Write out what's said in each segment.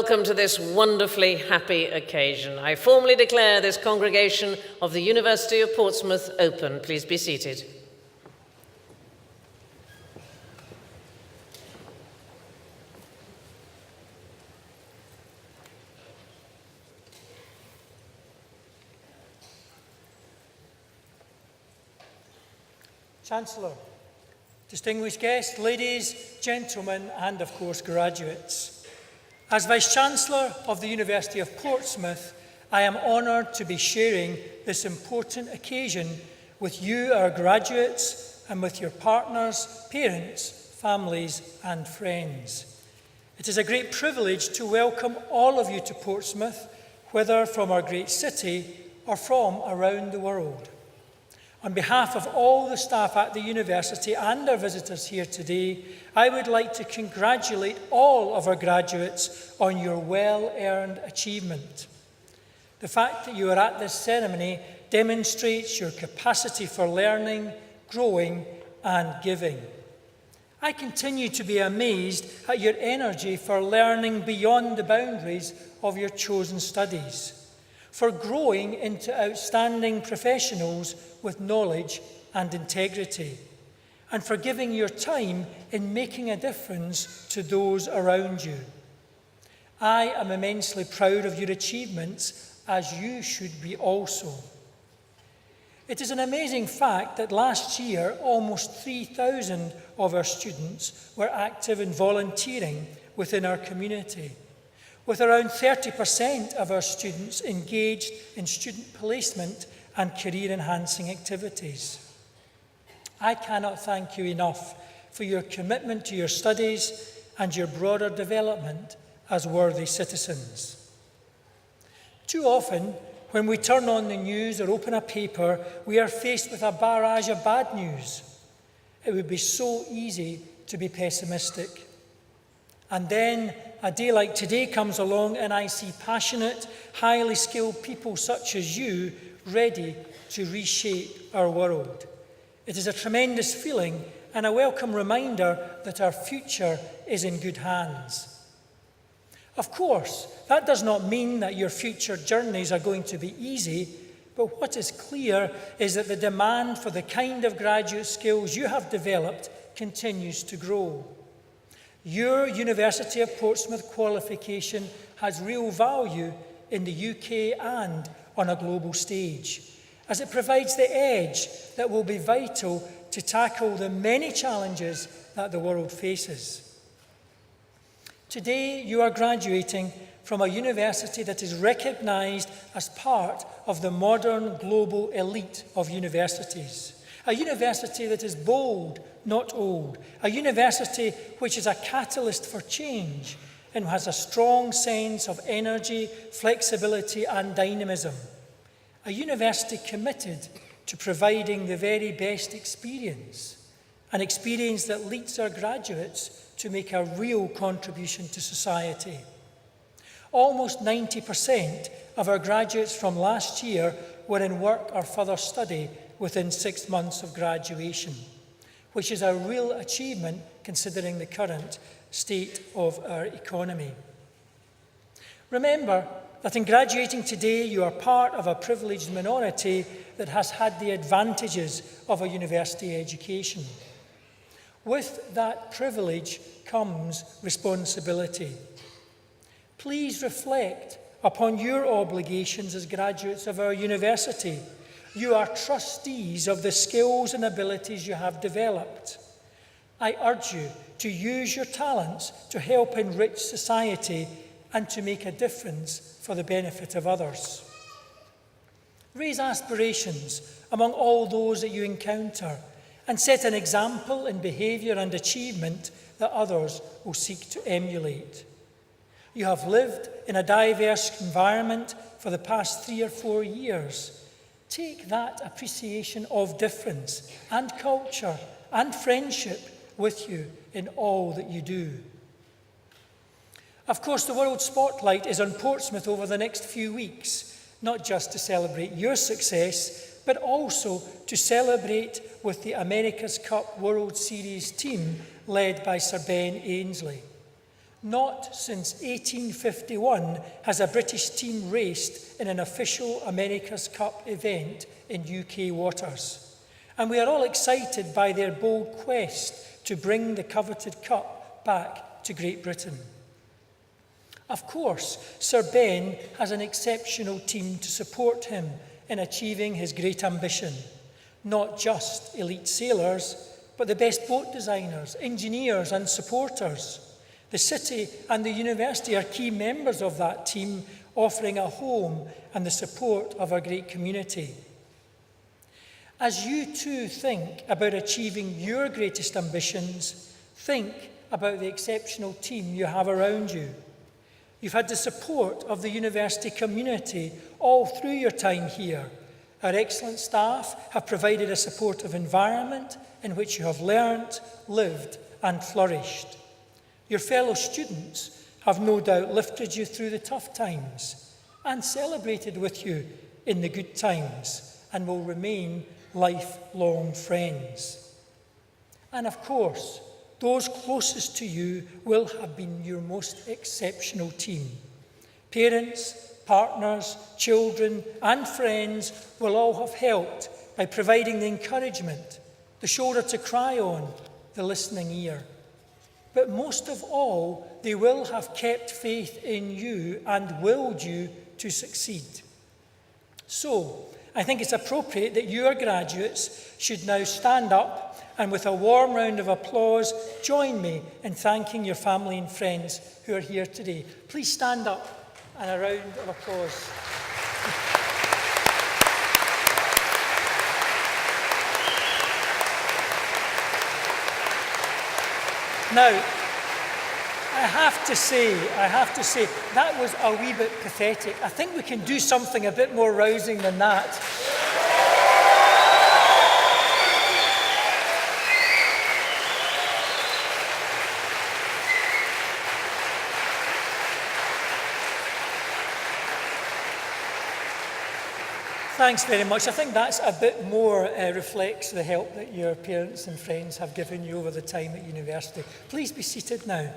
welcome to this wonderfully happy occasion. I formally declare this congregation of the University of Portsmouth open. Please be seated. Chancellor, distinguished guests, ladies, gentlemen, and of course graduates. As Vice-Chancellor of the University of Portsmouth, I am honoured to be sharing this important occasion with you, our graduates, and with your partners, parents, families, and friends. It is a great privilege to welcome all of you to Portsmouth, whether from our great city or from around the world. On behalf of all the staff at the university and our visitors here today, I would like to congratulate all of our graduates on your well-earned achievement. The fact that you are at this ceremony demonstrates your capacity for learning, growing, and giving. I continue to be amazed at your energy for learning beyond the boundaries of your chosen studies, for growing into outstanding professionals with knowledge and integrity, and for giving your time in making a difference to those around you. I am immensely proud of your achievements, as you should be also. It is an amazing fact that last year, almost 3,000 of our students were active in volunteering within our community, with around 30% of our students engaged in student placement and career-enhancing activities. I cannot thank you enough for your commitment to your studies and your broader development as worthy citizens. Too often, when we turn on the news or open a paper, we are faced with a barrage of bad news. It would be so easy to be pessimistic. And then a day like today comes along and I see passionate, highly skilled people such as you ready to reshape our world. It is a tremendous feeling and a welcome reminder that our future is in good hands. Of course, that does not mean that your future journeys are going to be easy, but what is clear is that the demand for the kind of graduate skills you have developed continues to grow. Your University of Portsmouth qualification has real value in the UK and on a global stage, as it provides the edge that will be vital to tackle the many challenges that the world faces. Today, you are graduating from a university that is recognised as part of the modern global elite of universities. A university that is bold, not old. A university which is a catalyst for change and has a strong sense of energy, flexibility, and dynamism. A university committed to providing the very best experience, an experience that leads our graduates to make a real contribution to society. Almost 90% of our graduates from last year were in work or further study within 6 months of graduation, which is a real achievement considering the current state of our economy. Remember that in graduating today, you are part of a privileged minority that has had the advantages of a university education. With that privilege comes responsibility. Please reflect upon your obligations as graduates of our university. You are trustees of the skills and abilities you have developed. I urge you to use your talents to help enrich society and to make a difference for the benefit of others. Raise aspirations among all those that you encounter and set an example in behaviour and achievement that others will seek to emulate. You have lived in a diverse environment for the past 3 or 4 years. Take that appreciation of difference and culture and friendship with you in all that you do. Of course, the world spotlight is on Portsmouth over the next few weeks, not just to celebrate your success, but also to celebrate with the America's Cup World Series team led by Sir Ben Ainsley. Not since 1851 has a British team raced in an official America's Cup event in UK waters. And we are all excited by their bold quest to bring the coveted cup back to Great Britain. Of course, Sir Ben has an exceptional team to support him in achieving his great ambition. Not just elite sailors, but the best boat designers, engineers and supporters. The city and the university are key members of that team, offering a home and the support of our great community. As you too think about achieving your greatest ambitions, think about the exceptional team you have around you. You've had the support of the university community all through your time here. Our excellent staff have provided a supportive environment in which you have learnt, lived and flourished. Your fellow students have no doubt lifted you through the tough times and celebrated with you in the good times and will remain lifelong friends. And of course, those closest to you will have been your most exceptional team. Parents, partners, children and friends will all have helped by providing the encouragement, the shoulder to cry on, the listening ear. But most of all, they will have kept faith in you and willed you to succeed. So, I think it's appropriate that your graduates should now stand up and with a warm round of applause, join me in thanking your family and friends who are here today. Please stand up and a round of applause. Now, I have to say, that was a wee bit pathetic. I think we can do something a bit more rousing than that. Thanks very much. I think that's a bit more reflects the help that your parents and friends have given you over the time at university. Please be seated now.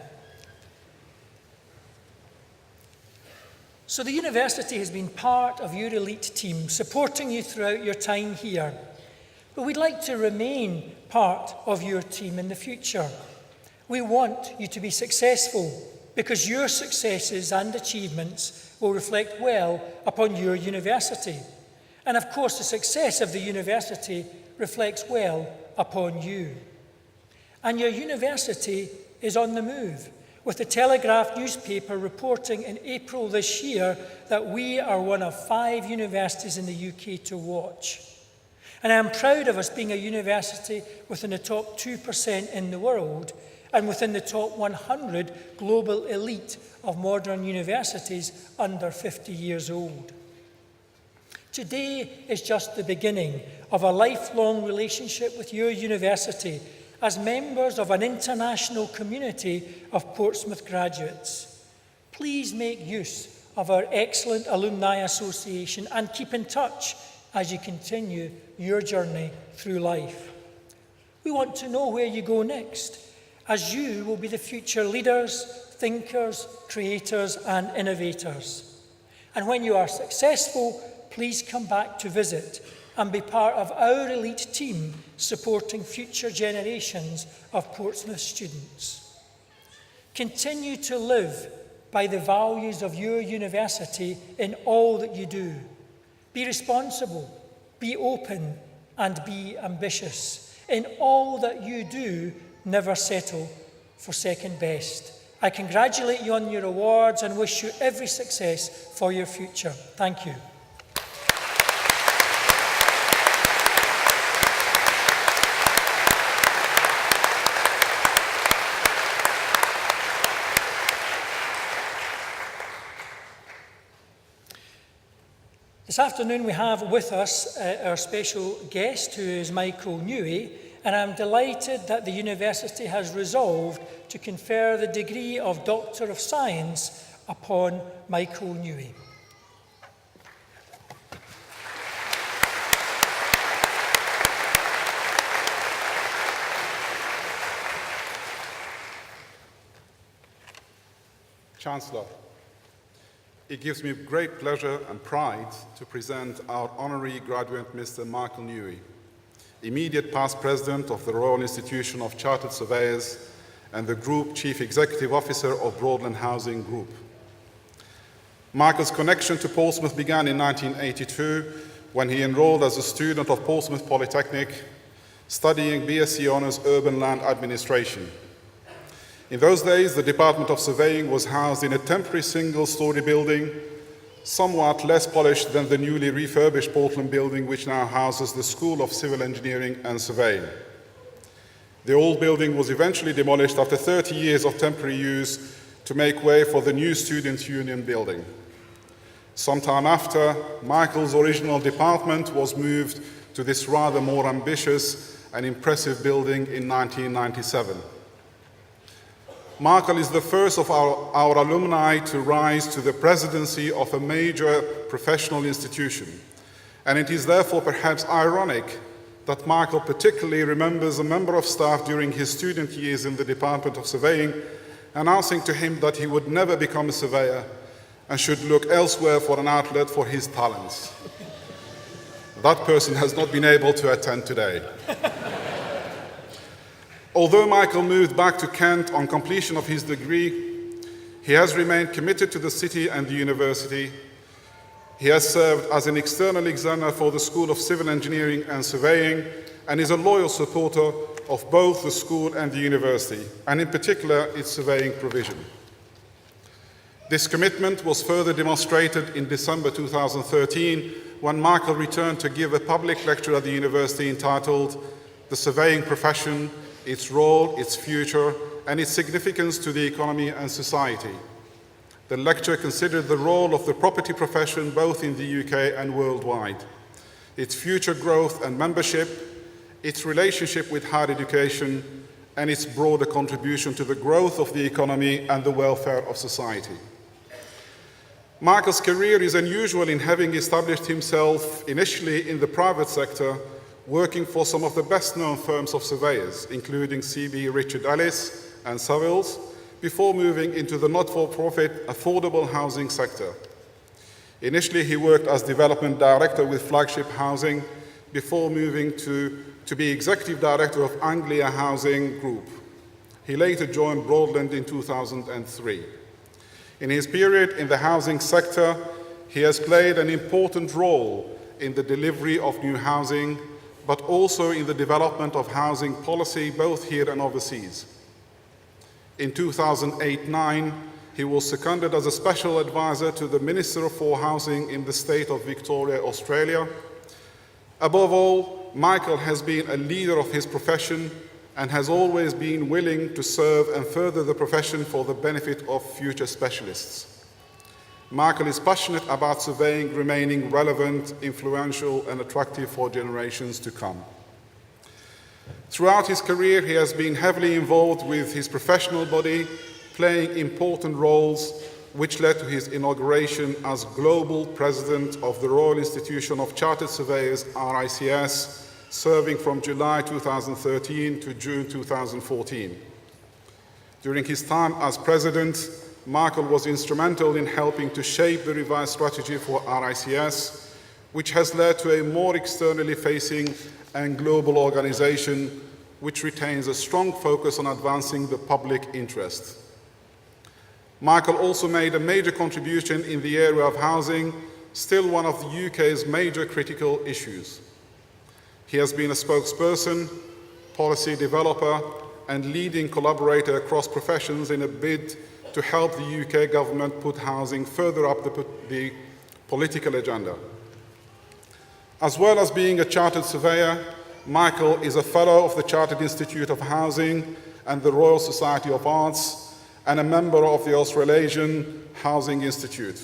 So the university has been part of your elite team, supporting you throughout your time here. But we'd like to remain part of your team in the future. We want you to be successful because your successes and achievements will reflect well upon your university. And of course, the success of the university reflects well upon you. And your university is on the move, with the Telegraph newspaper reporting in April this year that we are one of 5 universities in the UK to watch. And I am proud of us being a university within the top 2% in the world and within the top 100 global elite of modern universities under 50 years old. Today is just the beginning of a lifelong relationship with your university as members of an international community of Portsmouth graduates. Please make use of our excellent Alumni Association and keep in touch as you continue your journey through life. We want to know where you go next, as you will be the future leaders, thinkers, creators and innovators. And when you are successful, please come back to visit and be part of our elite team supporting future generations of Portsmouth students. Continue to live by the values of your university in all that you do. Be responsible, be open, and be ambitious. In all that you do, never settle for second best. I congratulate you on your awards and wish you every success for your future. Thank you. This afternoon we have with us our special guest, who is Michael Newey, and I'm delighted that the university has resolved to confer the degree of Doctor of Science upon Michael Newey. Chancellor, it gives me great pleasure and pride to present our honorary graduate, Mr. Michael Newey, immediate past president of the Royal Institution of Chartered Surveyors and the Group Chief Executive Officer of Broadland Housing Group. Michael's connection to Portsmouth began in 1982 when he enrolled as a student of Portsmouth Polytechnic, studying BSc Honours Urban Land Administration. In those days, the Department of Surveying was housed in a temporary single-storey building, somewhat less polished than the newly refurbished Portland building, which now houses the School of Civil Engineering and Surveying. The old building was eventually demolished after 30 years of temporary use to make way for the new Students' Union building. Sometime after, Michael's original department was moved to this rather more ambitious and impressive building in 1997. Michael is the first of our alumni to rise to the presidency of a major professional institution, and it is therefore perhaps ironic that Michael particularly remembers a member of staff during his student years in the Department of Surveying announcing to him that he would never become a surveyor and should look elsewhere for an outlet for his talents. That person has not been able to attend today. Although Michael moved back to Kent on completion of his degree, he has remained committed to the city and the university. He has served as an external examiner for the School of Civil Engineering and Surveying and is a loyal supporter of both the school and the university, and in particular its surveying provision. This commitment was further demonstrated in December 2013 when Michael returned to give a public lecture at the university entitled "The Surveying Profession, Its Role, Its Future, and Its Significance to the Economy and Society." The lecture considered the role of the property profession both in the UK and worldwide, its future growth and membership, its relationship with higher education, and its broader contribution to the growth of the economy and the welfare of society. Michael's career is unusual in having established himself initially in the private sector, working for some of the best-known firms of surveyors, including CB Richard Ellis and Savills, before moving into the not-for-profit affordable housing sector. Initially, he worked as development director with Flagship Housing before moving to be executive director of Anglia Housing Group. He later joined Broadland in 2003. In his period in the housing sector, he has played an important role in the delivery of new housing, but also in the development of housing policy both here and overseas. In 2008-09, he was seconded as a special advisor to the Minister for Housing in the state of Victoria, Australia. Above all, Michael has been a leader of his profession and has always been willing to serve and further the profession for the benefit of future specialists. Michael is passionate about surveying remaining relevant, influential, and attractive for generations to come. Throughout his career, he has been heavily involved with his professional body, playing important roles, which led to his inauguration as Global President of the Royal Institution of Chartered Surveyors, RICS, serving from July 2013 to June 2014. During his time as President, Michael was instrumental in helping to shape the revised strategy for RICS, which has led to a more externally facing and global organization which retains a strong focus on advancing the public interest. Michael also made a major contribution in the area of housing, still one of the UK's major critical issues. He has been a spokesperson, policy developer, and leading collaborator across professions in a bid to help the UK government put housing further up the political agenda. As well as being a chartered surveyor, Michael is a fellow of the Chartered Institute of Housing and the Royal Society of Arts, and a member of the Australasian Housing Institute.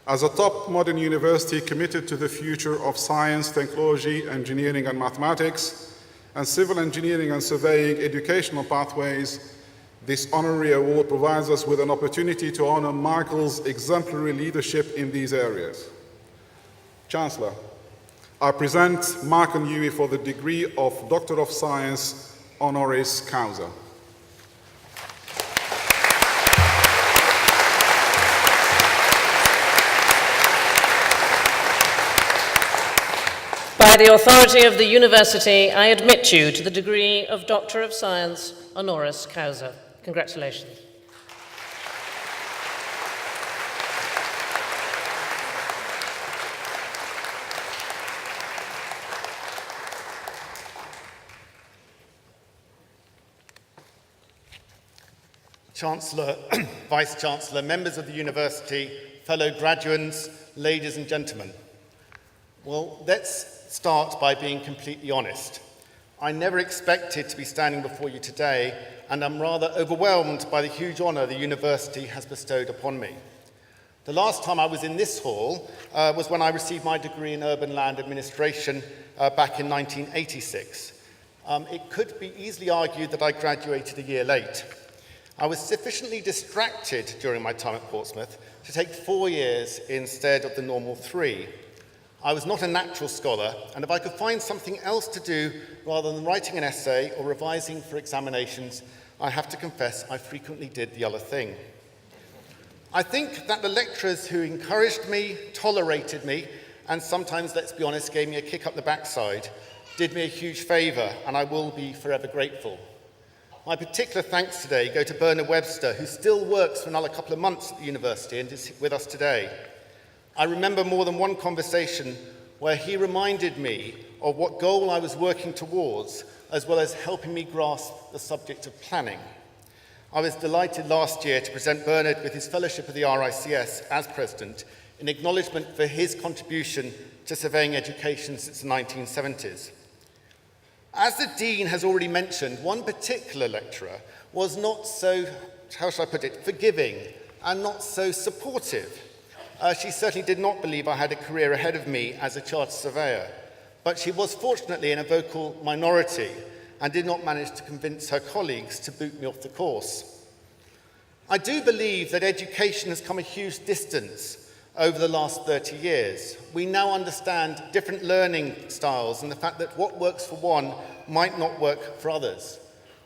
As a top modern university committed to the future of science, technology, engineering and mathematics, and civil engineering and surveying educational pathways, this honorary award provides us with an opportunity to honor Michael's exemplary leadership in these areas. Chancellor, I present Michael Newey for the degree of Doctor of Science, honoris causa. By the authority of the University, I admit you to the degree of Doctor of Science, honoris causa. Congratulations. Chancellor, Vice-Chancellor, members of the University, fellow graduates, ladies and gentlemen. Well, let's start by being completely honest. I never expected to be standing before you today, and I'm rather overwhelmed by the huge honour the University has bestowed upon me. The last time I was in this hall was when I received my degree in urban land administration back in 1986. It could be easily argued that I graduated a year late. I was sufficiently distracted during my time at Portsmouth to take 4 years instead of the normal 3. I was not a natural scholar, and if I could find something else to do rather than writing an essay or revising for examinations, I have to confess I frequently did the other thing. I think that the lecturers who encouraged me, tolerated me, and sometimes, let's be honest, gave me a kick up the backside, did me a huge favour, and I will be forever grateful. My particular thanks today go to Bernard Webster, who still works for another couple of months at the university and is with us today. I remember more than one conversation where he reminded me of what goal I was working towards, as well as helping me grasp the subject of planning. I was delighted last year to present Bernard with his fellowship of the RICS as president in acknowledgement for his contribution to surveying education since the 1970s. As the Dean has already mentioned, one particular lecturer was not so, how shall I put it, forgiving and not so supportive. She certainly did not believe I had a career ahead of me as a chartered surveyor, but she was fortunately in a vocal minority and did not manage to convince her colleagues to boot me off the course. I do believe that education has come a huge distance over the last 30 years. We now understand different learning styles and the fact that what works for one might not work for others.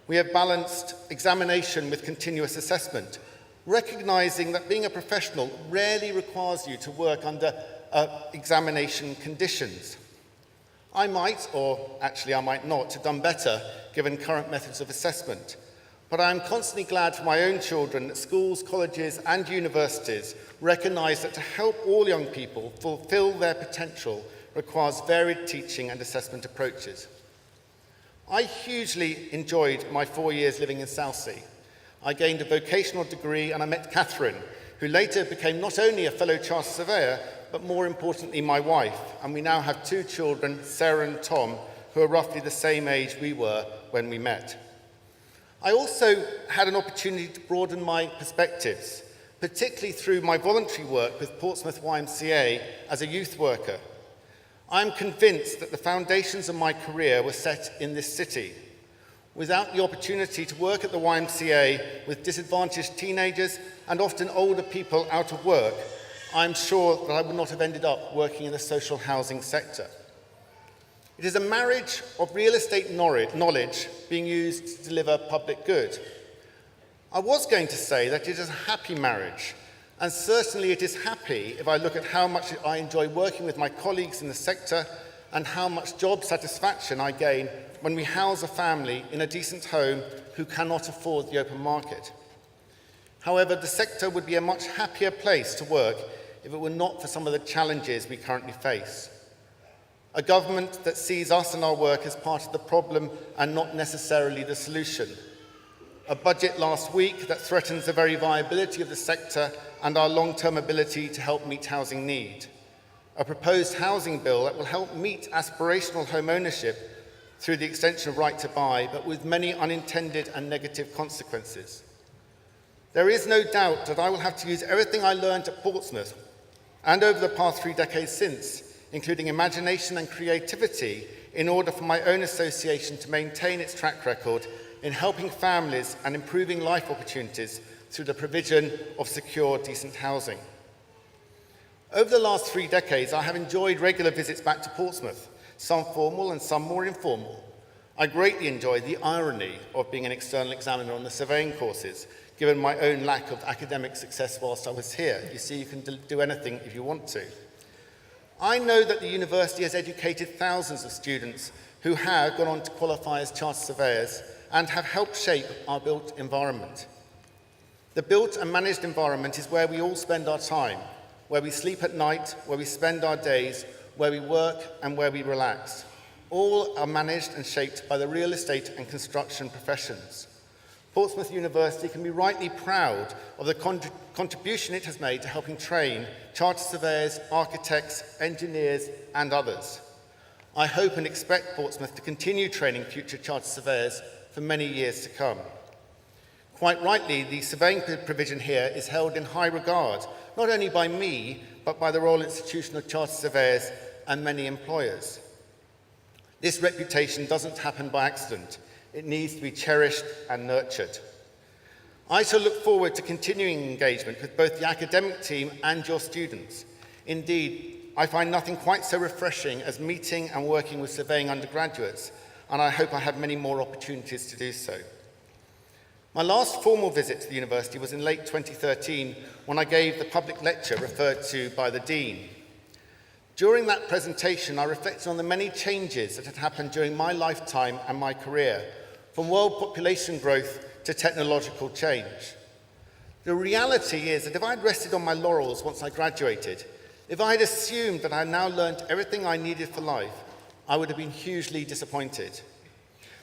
We have balanced examination with continuous assessment, recognizing that being a professional rarely requires you to work under examination conditions. I might, or actually I might not, have done better given current methods of assessment. But I am constantly glad for my own children that schools, colleges and universities recognise that to help all young people fulfil their potential requires varied teaching and assessment approaches. I hugely enjoyed my 4 years living in Southsea. I gained a vocational degree and I met Catherine, who later became not only a fellow chartered surveyor, but more importantly my wife, and we now have 2 children, Sarah and Tom, who are roughly the same age we were when we met. I also had an opportunity to broaden my perspectives, particularly through my voluntary work with Portsmouth YMCA as a youth worker. I am convinced that the foundations of my career were set in this city. Without the opportunity to work at the YMCA with disadvantaged teenagers and often older people out of work, I'm sure that I would not have ended up working in the social housing sector. It is a marriage of real estate knowledge being used to deliver public good. I was going to say that it is a happy marriage, and certainly it is happy if I look at how much I enjoy working with my colleagues in the sector and how much job satisfaction I gain when we house a family in a decent home who cannot afford the open market. However, the sector would be a much happier place to work if it were not for some of the challenges we currently face. A government that sees us and our work as part of the problem and not necessarily the solution. A budget last week that threatens the very viability of the sector and our long-term ability to help meet housing need. A proposed housing bill that will help meet aspirational home ownership through the extension of right to buy, but with many unintended and negative consequences. There is no doubt that I will have to use everything I learned at Portsmouth and over the past 3 decades since, including imagination and creativity, in order for my own association to maintain its track record in helping families and improving life opportunities through the provision of secure, decent housing. Over the last 3 decades, I have enjoyed regular visits back to Portsmouth, some formal and some more informal. I greatly enjoy the irony of being an external examiner on the surveying courses, given my own lack of academic success whilst I was here. You see, you can do anything if you want to. I know that the university has educated thousands of students who have gone on to qualify as chartered surveyors and have helped shape our built environment. The built and managed environment is where we all spend our time, where we sleep at night, where we spend our days, where we work and where we relax. All are managed and shaped by the real estate and construction professions. Portsmouth University can be rightly proud of the contribution it has made to helping train chartered surveyors, architects, engineers and others. I hope and expect Portsmouth to continue training future chartered surveyors for many years to come. Quite rightly, the surveying provision here is held in high regard, not only by me, but by the Royal Institution of Chartered Surveyors and many employers. This reputation doesn't happen by accident. It needs to be cherished and nurtured. I shall look forward to continuing engagement with both the academic team and your students. Indeed, I find nothing quite so refreshing as meeting and working with surveying undergraduates, and I hope I have many more opportunities to do so. My last formal visit to the university was in late 2013 when I gave the public lecture referred to by the Dean. During that presentation, I reflected on the many changes that had happened during my lifetime and my career, from world population growth to technological change. The reality is that if I had rested on my laurels once I graduated, if I had assumed that I had now learned everything I needed for life, I would have been hugely disappointed.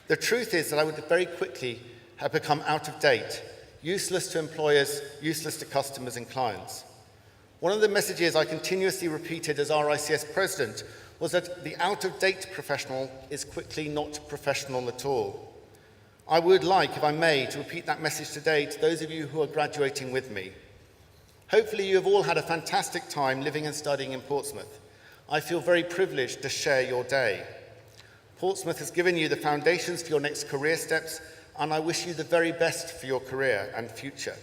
The truth is that I would very quickly have become out of date, useless to employers, useless to customers and clients. One of the messages I continuously repeated as RICS president was that the out-of-date professional is quickly not professional at all. I would like, if I may, to repeat that message today to those of you who are graduating with me. Hopefully you have all had a fantastic time living and studying in Portsmouth. I feel very privileged to share your day. Portsmouth has given you the foundations for your next career steps, and I wish you the very best for your career and future.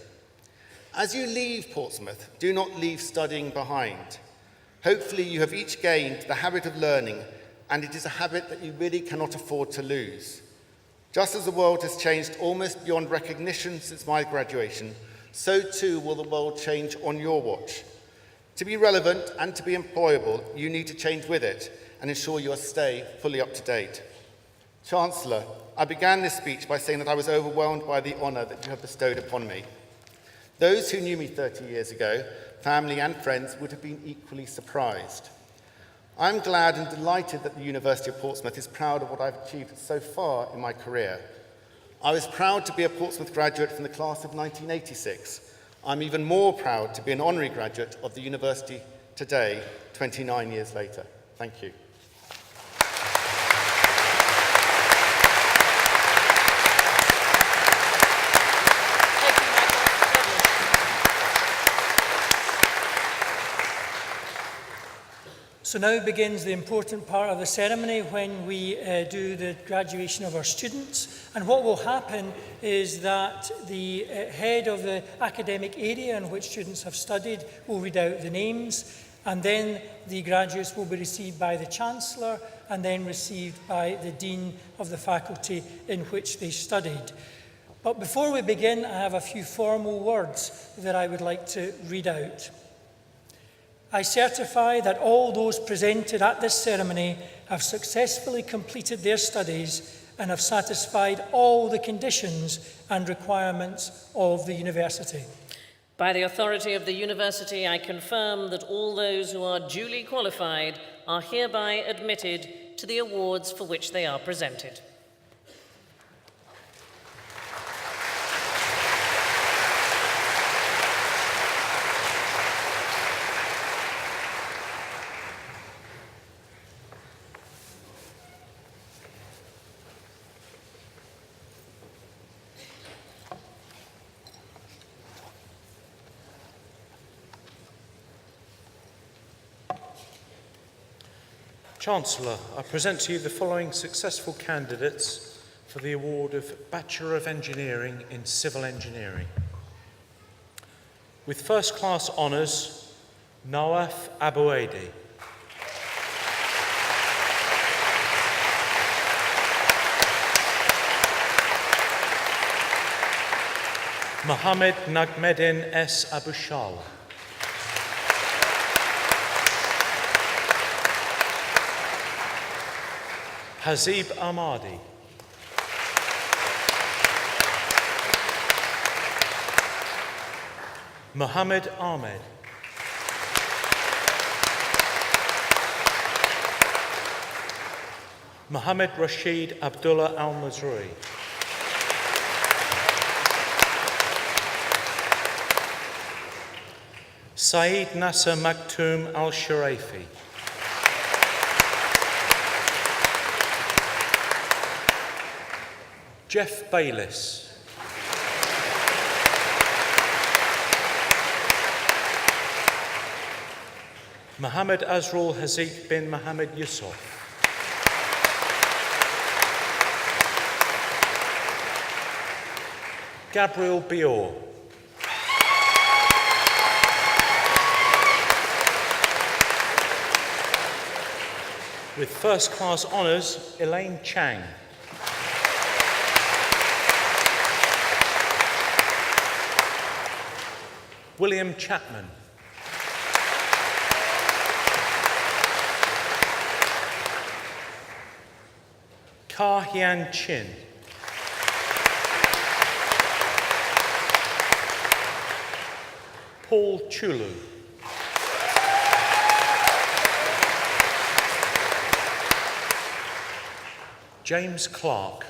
As you leave Portsmouth, do not leave studying behind. Hopefully you have each gained the habit of learning, and it is a habit that you really cannot afford to lose. Just as the world has changed almost beyond recognition since my graduation, so too will the world change on your watch. To be relevant and to be employable, you need to change with it and ensure you stay fully up to date. Chancellor, I began this speech by saying that I was overwhelmed by the honour that you have bestowed upon me. Those who knew me 30 years ago, family and friends, would have been equally surprised. I'm glad and delighted that the University of Portsmouth is proud of what I've achieved so far in my career. I was proud to be a Portsmouth graduate from the class of 1986. I'm even more proud to be an honorary graduate of the university today, 29 years later. Thank you. So now begins the important part of the ceremony when we do the graduation of our students. And what will happen is that the head of the academic area in which students have studied will read out the names, and then the graduates will be received by the Chancellor and then received by the Dean of the faculty in which they studied. But before we begin, I have a few formal words that I would like to read out. I certify that all those presented at this ceremony have successfully completed their studies and have satisfied all the conditions and requirements of the university. By the authority of the university, I confirm that all those who are duly qualified are hereby admitted to the awards for which they are presented. Chancellor, I present to you the following successful candidates for the award of Bachelor of Engineering in Civil Engineering. With first class honours, Nawaf Abouedi. Mohammed Nagmeddin S. Abushala. Hazib Ahmadi. Mohammed Ahmed. Mohammed Rashid Abdullah Al-Mazrui. Saeed Nasser Maktoum Al-Sharafi. Jeff Bayliss. Mohammed Azrul Haziq bin Mohammed Yusuf. Gabriel Bior. With first class honours, Elaine Chang. William Chapman. Ka Hyun Chin. Paul Chulu. James Clark.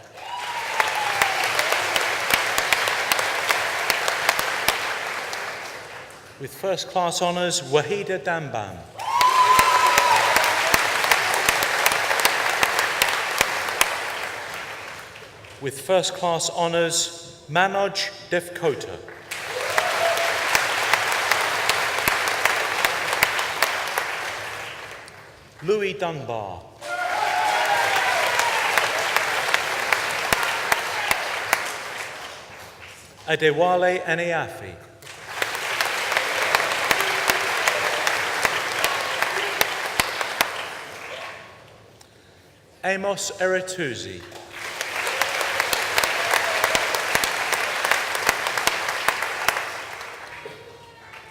With first class honours, Wahida Dambam. With first class honours, Manoj Devkota. Louis Dunbar. Adewale Eniafi. Amos Eretuzi.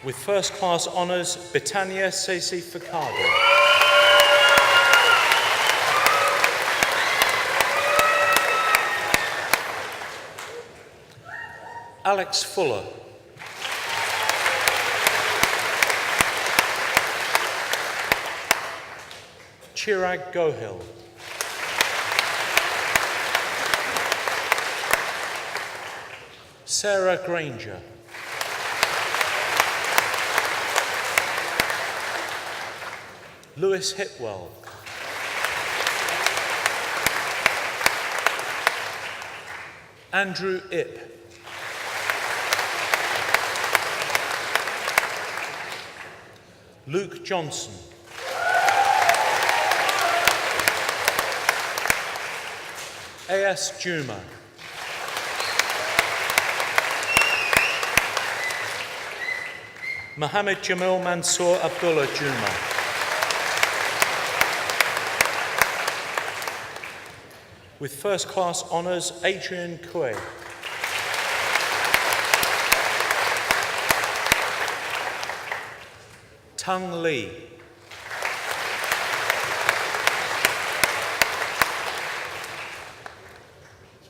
With first class honours, Betania Sesi Ficado. Alex Fuller. Chirag Gohil. Sarah Granger. Lewis Hipwell. Andrew Ip. Luke Johnson. A.S. Juma. Mohammed Jamil Mansour Abdullah Juma. With first class honours, Adrian Kue. Tung Lee.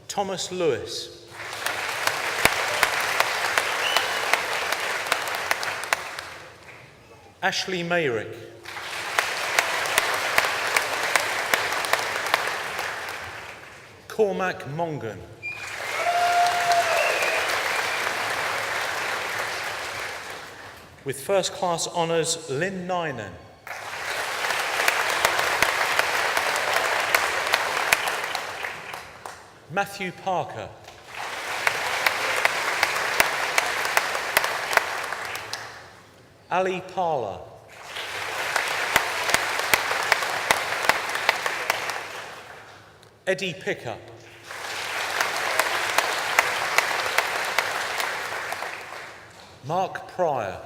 Thomas Lewis. Ashley Mayrick. Cormac Mongan. With first class honours, Lynn Nynan. Matthew Parker. Ali Parler. Eddie Pickup. Mark Pryor.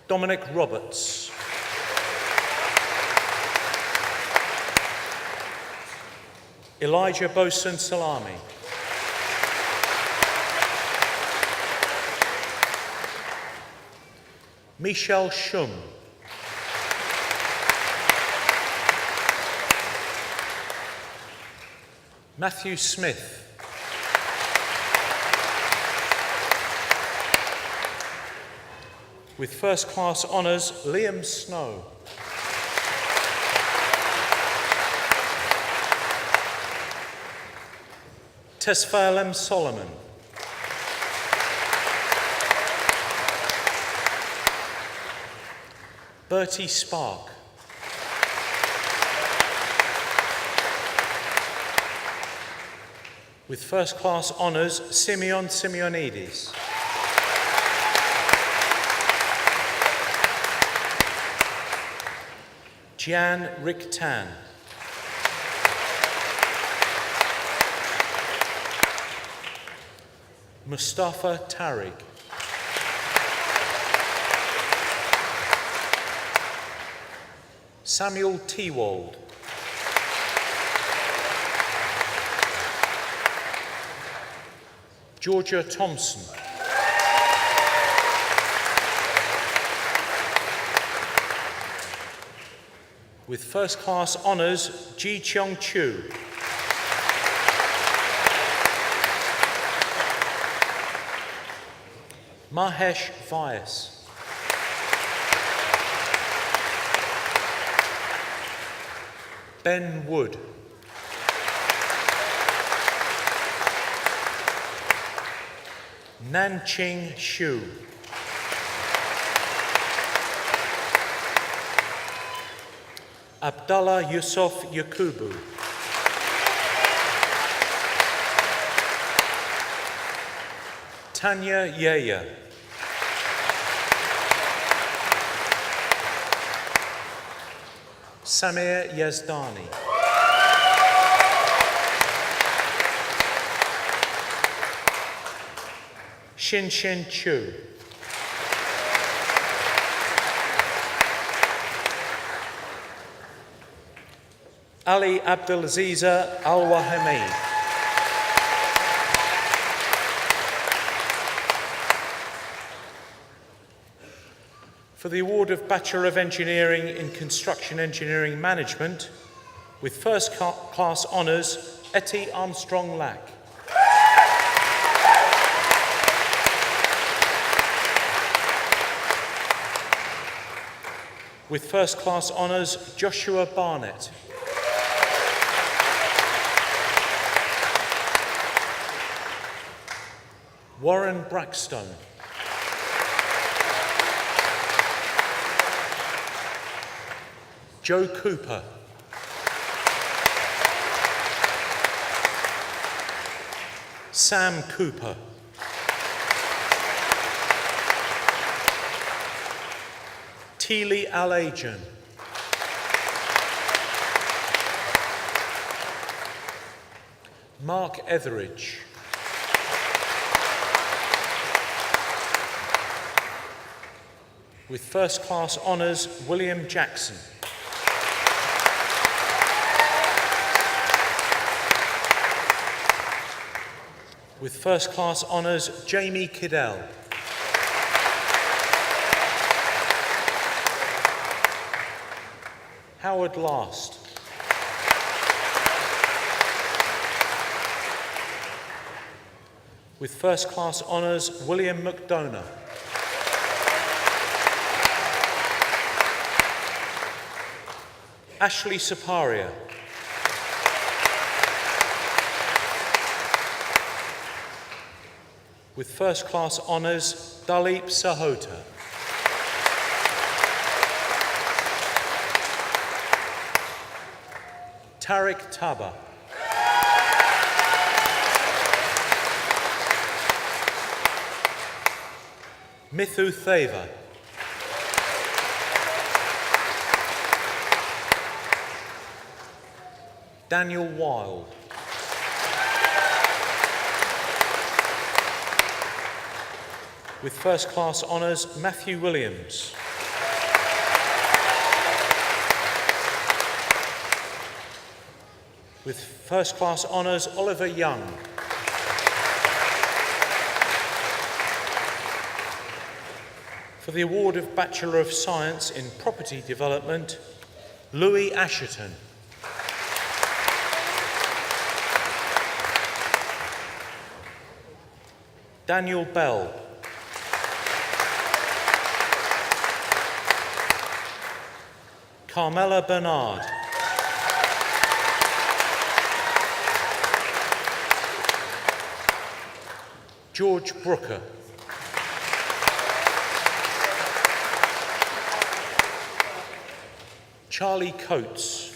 Dominic Roberts. Elijah Bosun Salami. Michelle Shum. Matthew Smith. With first class honours, Liam Snow. Tesfailem Solomon. Bertie Spark. With first class honours, Simeon Simeonides. Jan Rick Tan. Mustafa Tariq. Samuel Tewald. Georgia Thompson. With first class honours, Ji Cheong Chu. Mahesh Vyas. Ben Wood. Nanqing Xu. Abdullah Yusuf Yakubu. Tanya Yeya. Samir Yazdani. Shin Shin Chu. Ali Abdulaziza Al-Wahami. For the award of Bachelor of Engineering in Construction Engineering Management, with first class honours, Etty Armstrong Lack. With first class honours, Joshua Barnett. Warren Brackstone. Joe Cooper. Sam Cooper. Teely Alajan. Mark Etheridge. With first class honours, William Jackson. With first class honours, Jamie Kiddell. Howard Last. With first class honours, William McDonough. Ashley Saparia. With first class honours, Dalip Sahota. Tariq Taba. Mithu Theva. Daniel Wild. With first class honours, Matthew Williams. With first class honours, Oliver Young. For the award of Bachelor of Science in Property Development, Louis Asherton. Daniel Bell. Carmela Bernard. George Brooker. Charlie Coates.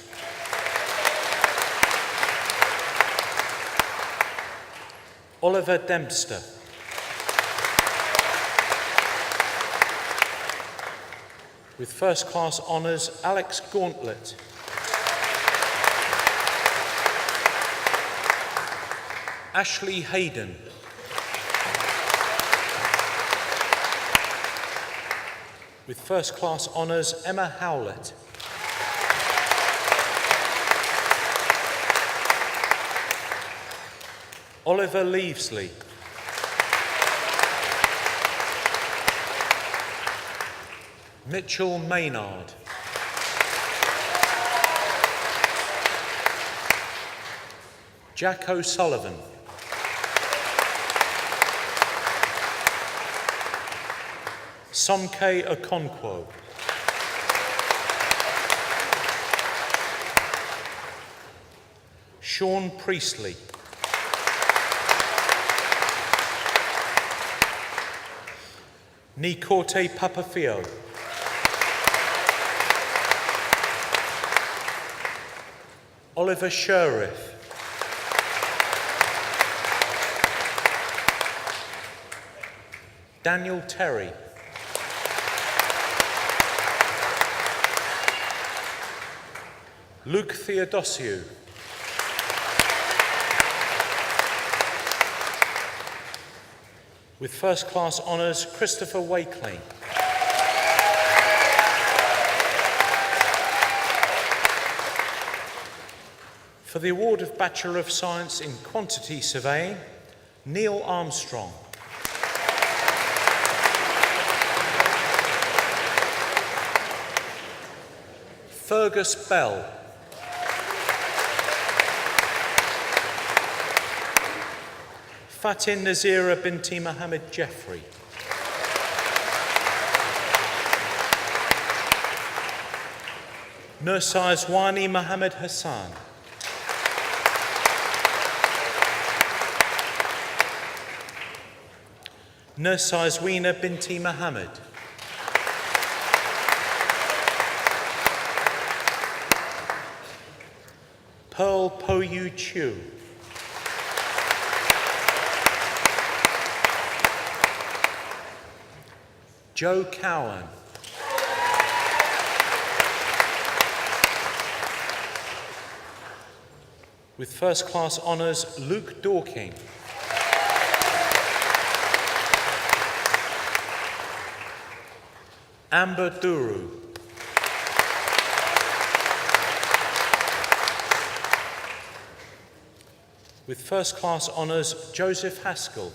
Oliver Dempster. With first class honours, Alex Gauntlet. Ashley Hayden. With first class honours, Emma Howlett. Oliver Leavesley. Mitchell Maynard. Jack O'Sullivan. Somke Okonkwo. Sean Priestley. Nikorte Papafio. Oliver Sheriff. Daniel Terry. Luke Theodosiou. With first class honours, Christopher Wakeling. For the award of Bachelor of Science in Quantity Surveying, Neil Armstrong. Fergus Bell. Fatin Nazira Binti Mohammed Jeffrey. Nursai Wani Mohammed Hassan. Nursai Weena Binti Mohammed. Pearl Po-Yu Chu. Joe Cowan. With first class honours, Luke Dorking. Amber Duru. With first class honours, Joseph Haskell.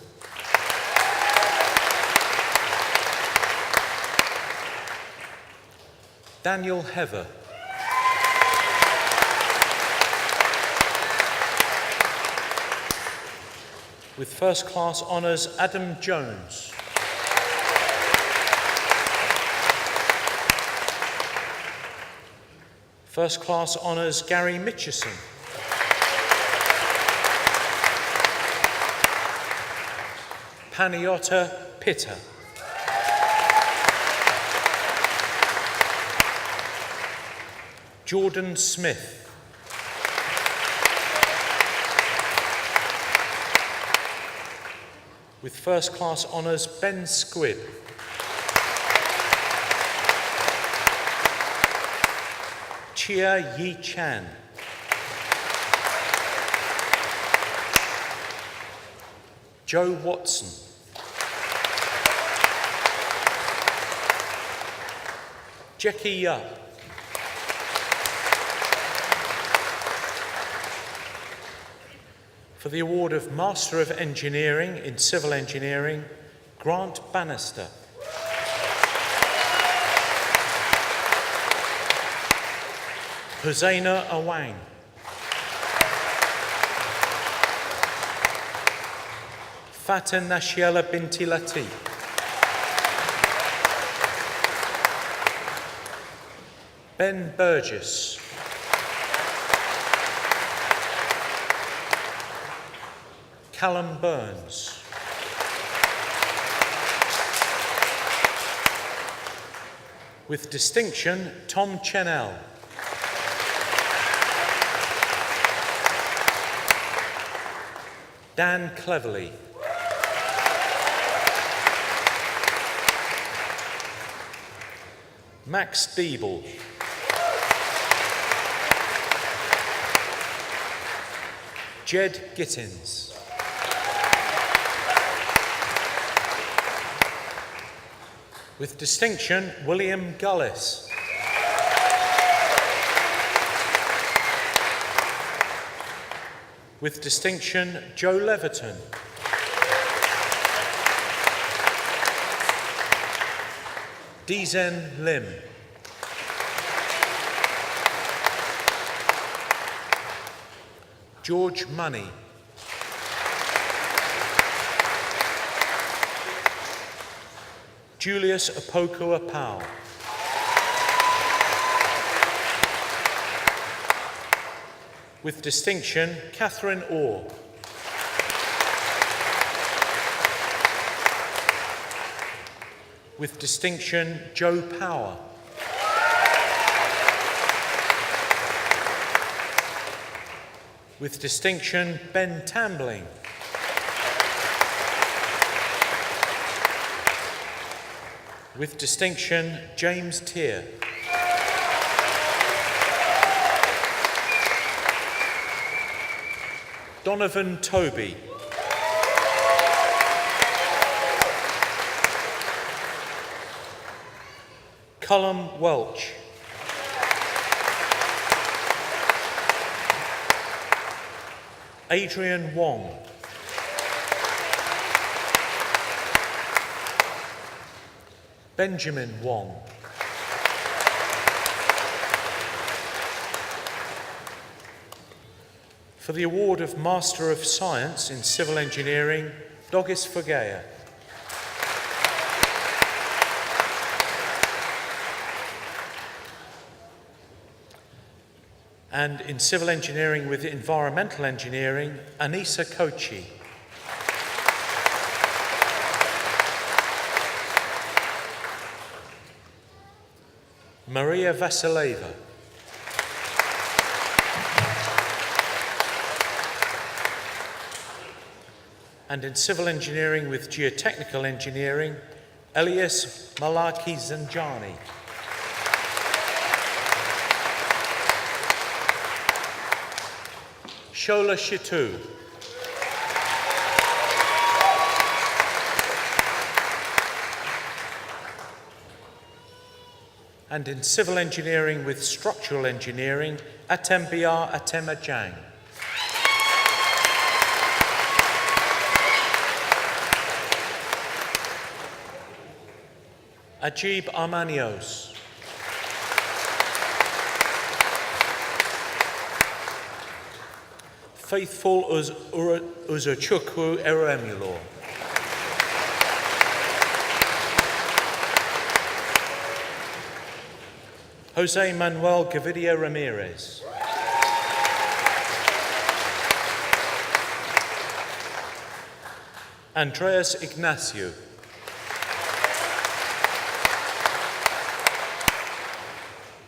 Daniel Heather. With first class honours, Adam Jones. First class honours, Gary Mitchison. Paniota Pitta. Jordan Smith. With first class honours, Ben Squibb. Chia Yi Chan. Joe Watson. Jackie Yup. For the award of Master of Engineering in Civil Engineering, Grant Bannister. Hosseina Awang. Faten Nashiela Binti Latif. Ben Burgess. Callum Burns. With distinction, Tom Chenell. Dan Cleverly. Max Diebel. Jed Gittins. With distinction, William Gullis. With distinction, Joe Leverton. Dizen Lim. George Money. Julius Opoku Apau. With distinction, Catherine Orr. With distinction, Joe Power. With distinction, Ben Tambling. With distinction, James Tier. Donovan Toby. Cullum Welch. Adrian Wong. Benjamin Wong. For the award of Master of Science in Civil Engineering, Dogis Fugea. And in Civil Engineering with Environmental Engineering, Anissa Kochi. Maria Vasileva. And in Civil Engineering with Geotechnical Engineering, Elias Malaki Zanjani. Shola Shitu. And in Civil Engineering with Structural Engineering, Atembia Atema Jang. Ajib Armanios. Faithful Uzochukwu Eremulor. Jose Manuel Gavidia Ramirez. Andreas Ignacio.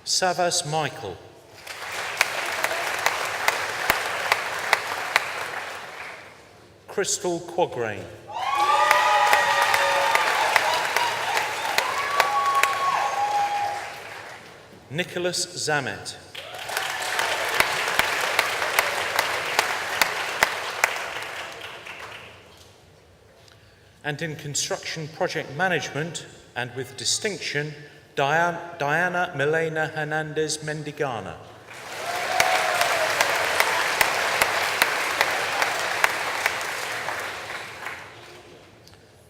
Savas Michael. Crystal Quagrain. Nicholas Zamet. And in Construction Project Management, and with distinction, Diana Milena Hernandez Mendigana.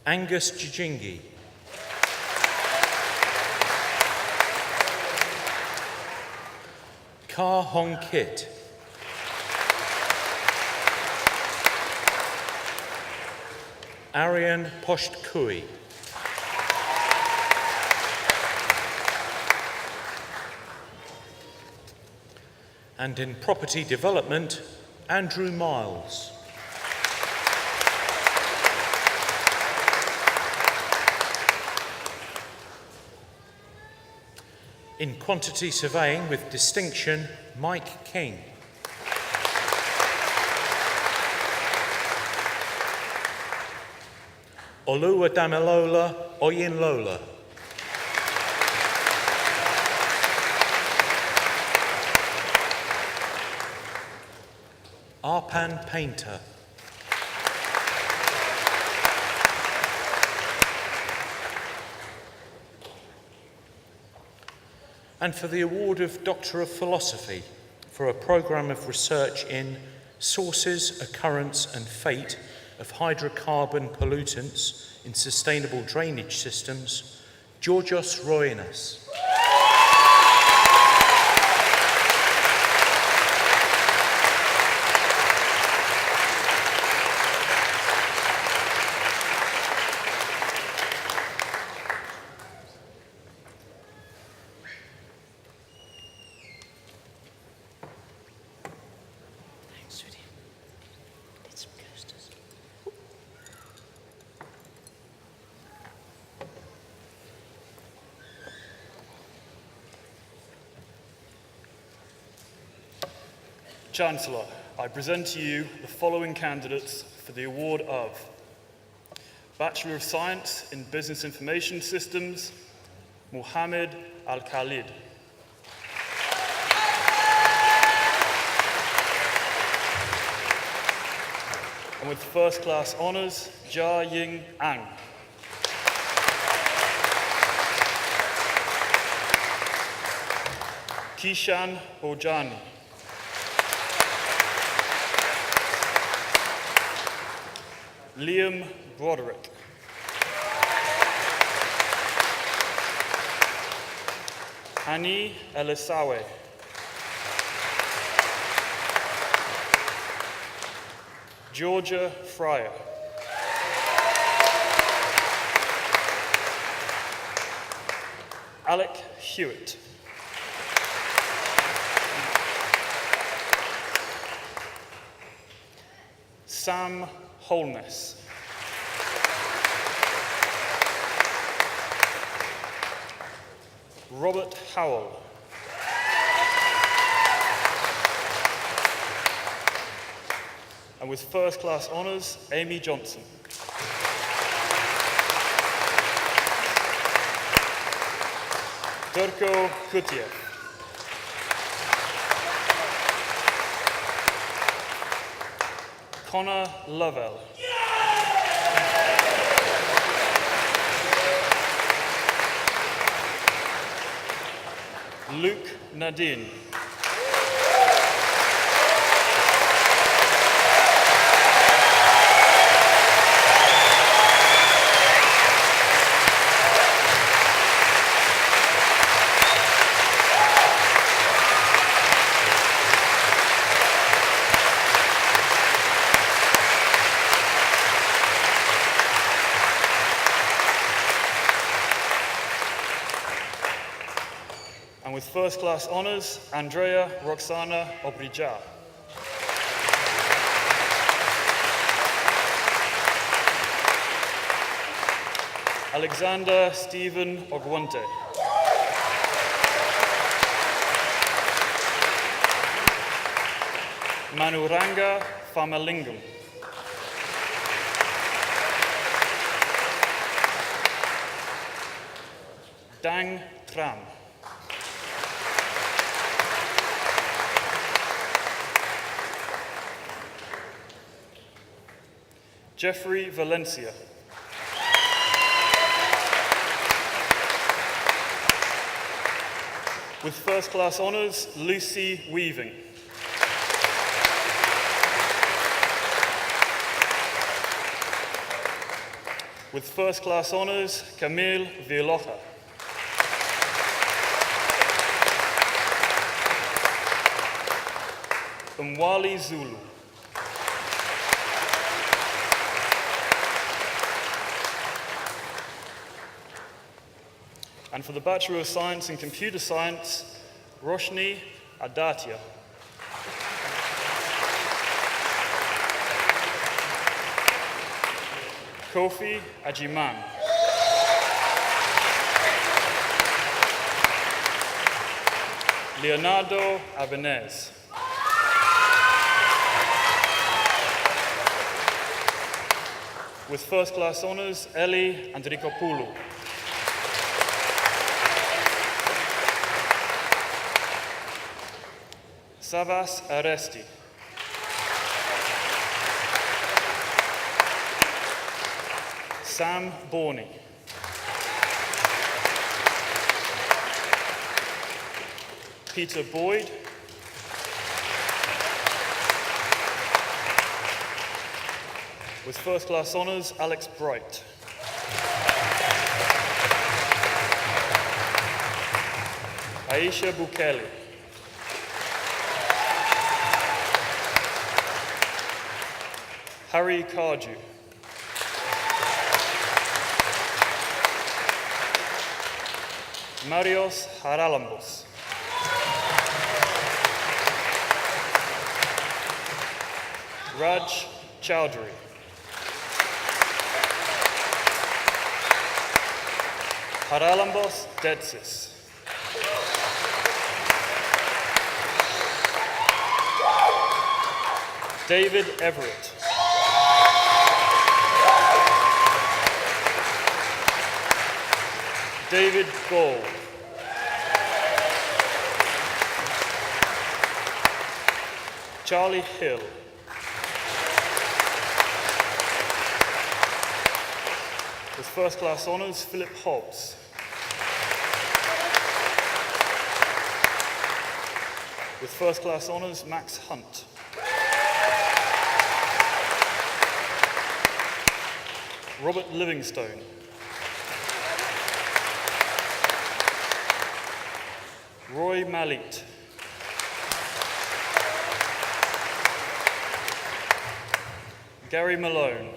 Angus Jijingi. Ka Hong Kit. Arian Poshtkui. And in property development, Andrew Miles. In quantity surveying with distinction, Mike King. Oluwa Damilola Oyinlola. Arpan Painter. And for the award of Doctor of Philosophy for a programme of research in sources, occurrence and fate of hydrocarbon pollutants in sustainable drainage systems, Georgios Roinas. Chancellor, I present to you the following candidates for the award of Bachelor of Science in Business Information Systems, Mohammed Al-Khalid. And with first class honours, Jia Ying Ang. Kishan Bojani. Liam Broderick. Hani Elisawe. Georgia Fryer. Alec Hewitt. Sam Holness. Robert Howell. And with first class honours, Amy Johnson. Turko Kutiev. Connor Lovell. Luke Nadine. With first class honours, Andrea Roxana Obrija. Alexander Stephen Ogwante. Manuranga Famalingam. Dang Tram. Jeffrey Valencia. With first class honours, Lucy Weaving. With first class honours, Camille Villoja. Umwali Zulu. And for the Bachelor of Science in Computer Science, Roshni Adatia. Kofi Ajiman. Leonardo Abenez. With first class honours, Eli Andrikopoulou. Savas Aresti. Sam Borney. Peter Boyd. With first class honours, Alex Bright. Aisha Bukele. Harry Karju. Marios Haralambos. Raj Chowdhury. Haralambos Detsis. David Everett. David Gold. Charlie Hill. With first class honours, Philip Hobbs. With first class honours, Max Hunt. Robert Livingstone. Roy Malit. Gary Malone.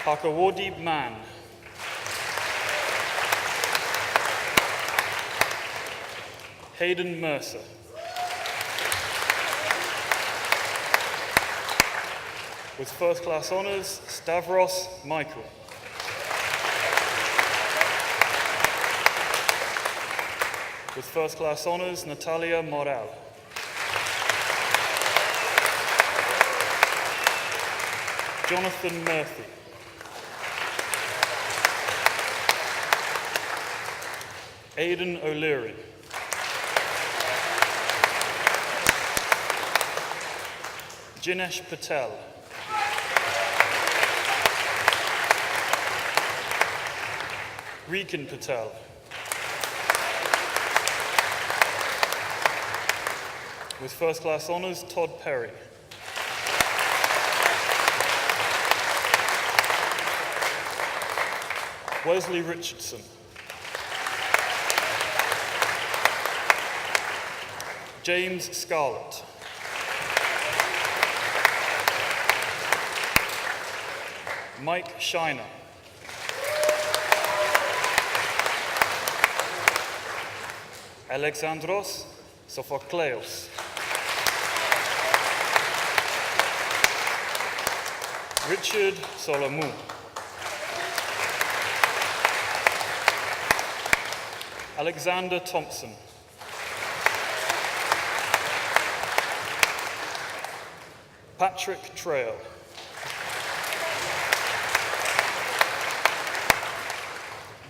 Hakawardib Mann. Hayden Mercer. With first class honours, Stavros Michael. With first class honours, Natalia Moral. Jonathan Murphy. Aidan O'Leary. Jinesh Patel. Rikin Patel. With first class honours, Todd Perry. Wesley Richardson. James Scarlett. Mike Shiner. Alexandros Sophocleos. Richard Solomon. Alexander Thompson. Patrick Trail.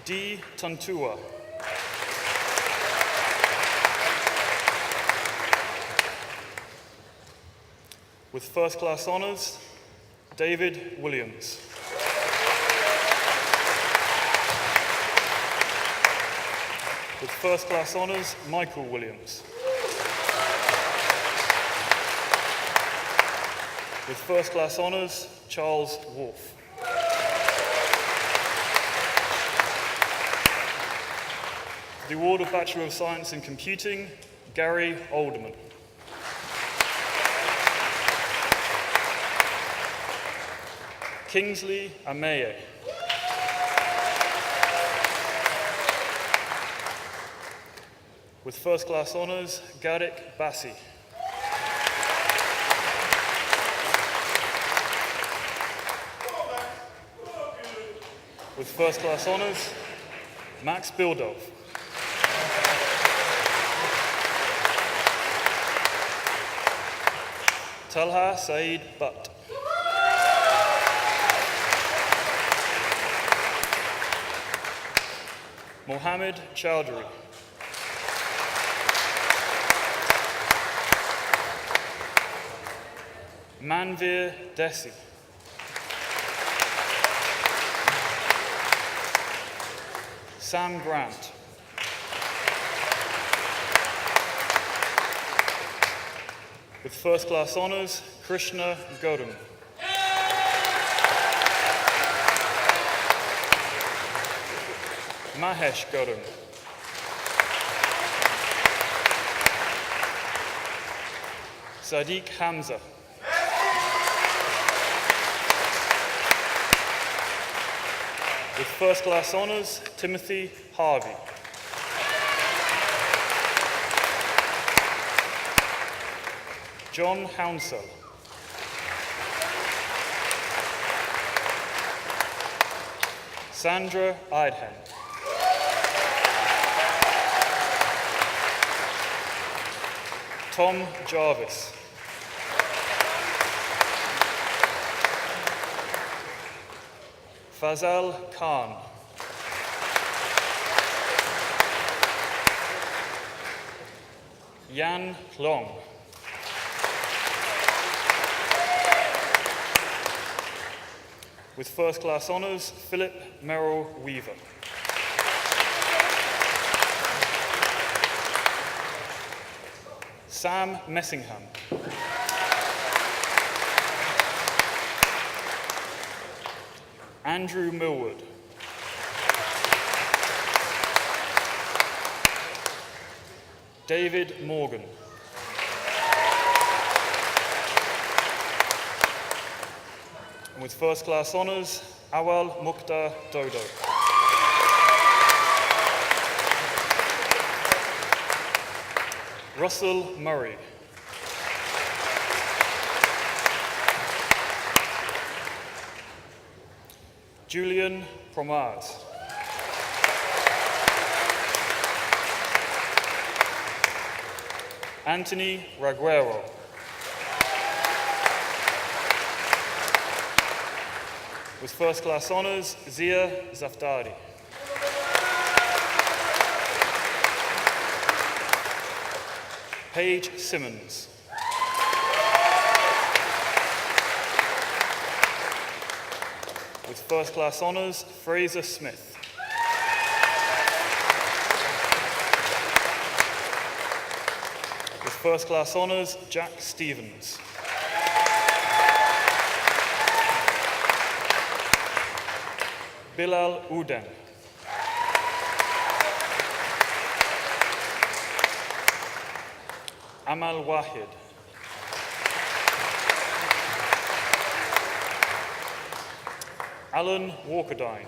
D. Tantua. With first class honours, David Williams. With first class honours, Michael Williams. With first class honours, Charles Wolfe. The award of Bachelor of Science in Computing, Gary Alderman. Kingsley Ameye. With first class honours, Garrick Bassi. With first class honours, Max Bildov. Talha Saeed Butt. Mohammed Chowdhury. Manvir Desi. Sam Grant. With first class honours, Krishna Godum. Mahesh Godum. Sadiq Hamza. With first class honours, Timothy Harvey. John Hounsell. Sandra Idhen. Tom Jarvis. Fazal Khan. Yan Long. With first class honours, Philip Merrill Weaver. Sam Messingham. Andrew Millwood. David Morgan. And with first class honours, Awal Mukhtar Dodo. Russell Murray. Julian Promaz. Anthony Raguero. With first class honours, Zia Zaftari. Paige Simmons. With first class honours, Fraser Smith. With first class honours, Jack Stevens. Bilal Uden. Amal Wahid. Alan Walkerdine.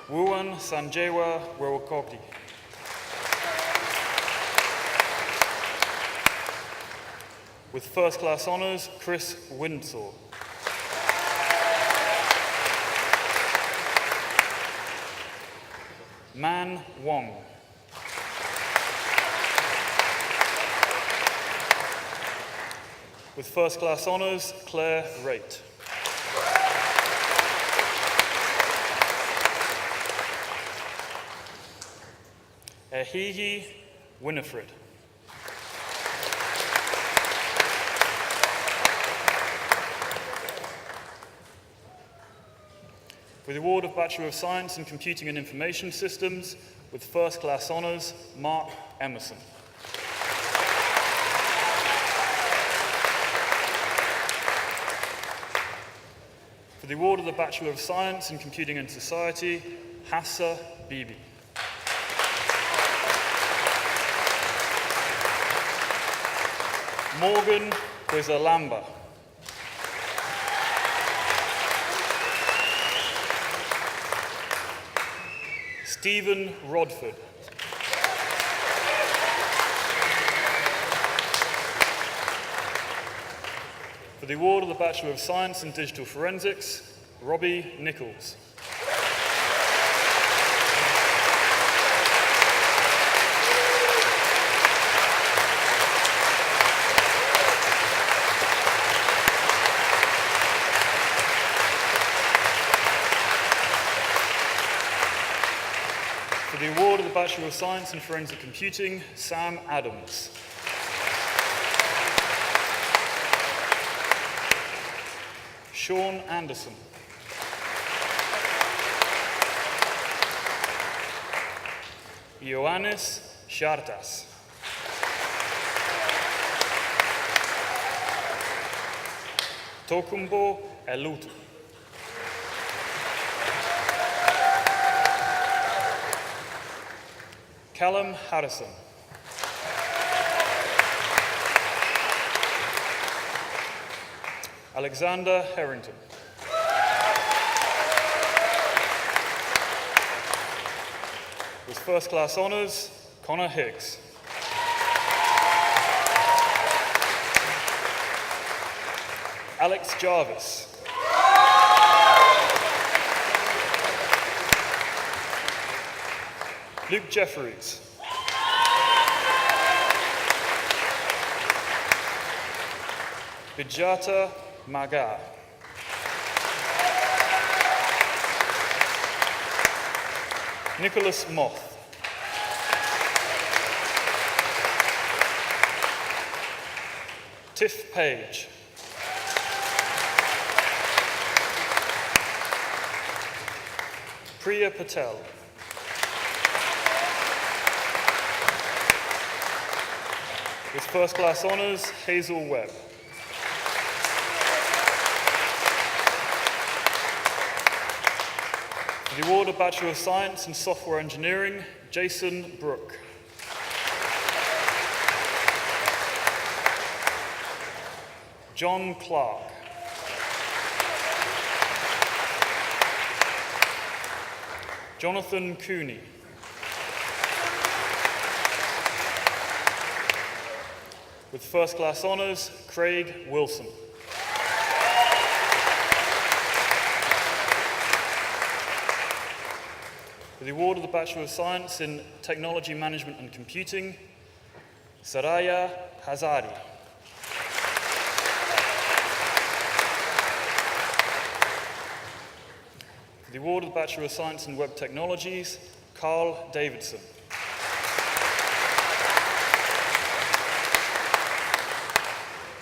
Wuan Sanjewa Werokogdi. With first class honours, Chris Windsor. Man Wong. With first class honours, Claire Raitt. Ehiji Winifred. With the award of Bachelor of Science in Computing and Information Systems, with first class honours, Mark Emerson. For the award of the Bachelor of Science in Computing and Society, Hafsa Bibi. Morgan Quizalamba. Stephen Rodford. For the award of the Bachelor of Science in Digital Forensics, Robbie Nichols. For the award of the Bachelor of Science in Forensic Computing, Sam Adams. Sean Anderson. Ioannis Shartas. Tokumbo Elutu. Callum Harrison. Alexander Harrington. With first class honours, Connor Higgs. Alex Jarvis. Luke Jeffries. Bijata Maga. Nicholas Moth. Tiff Page. Priya Patel. With first class honours, Hazel Webb. For the award of Bachelor of Science in Software Engineering, Jason Brooke. John Clark. Jonathan Cooney. With first class honours, Craig Wilson. For the award of the Bachelor of Science in Technology Management and Computing, Saraya Hazari. For the award of the Bachelor of Science in Web Technologies, Carl Davidson.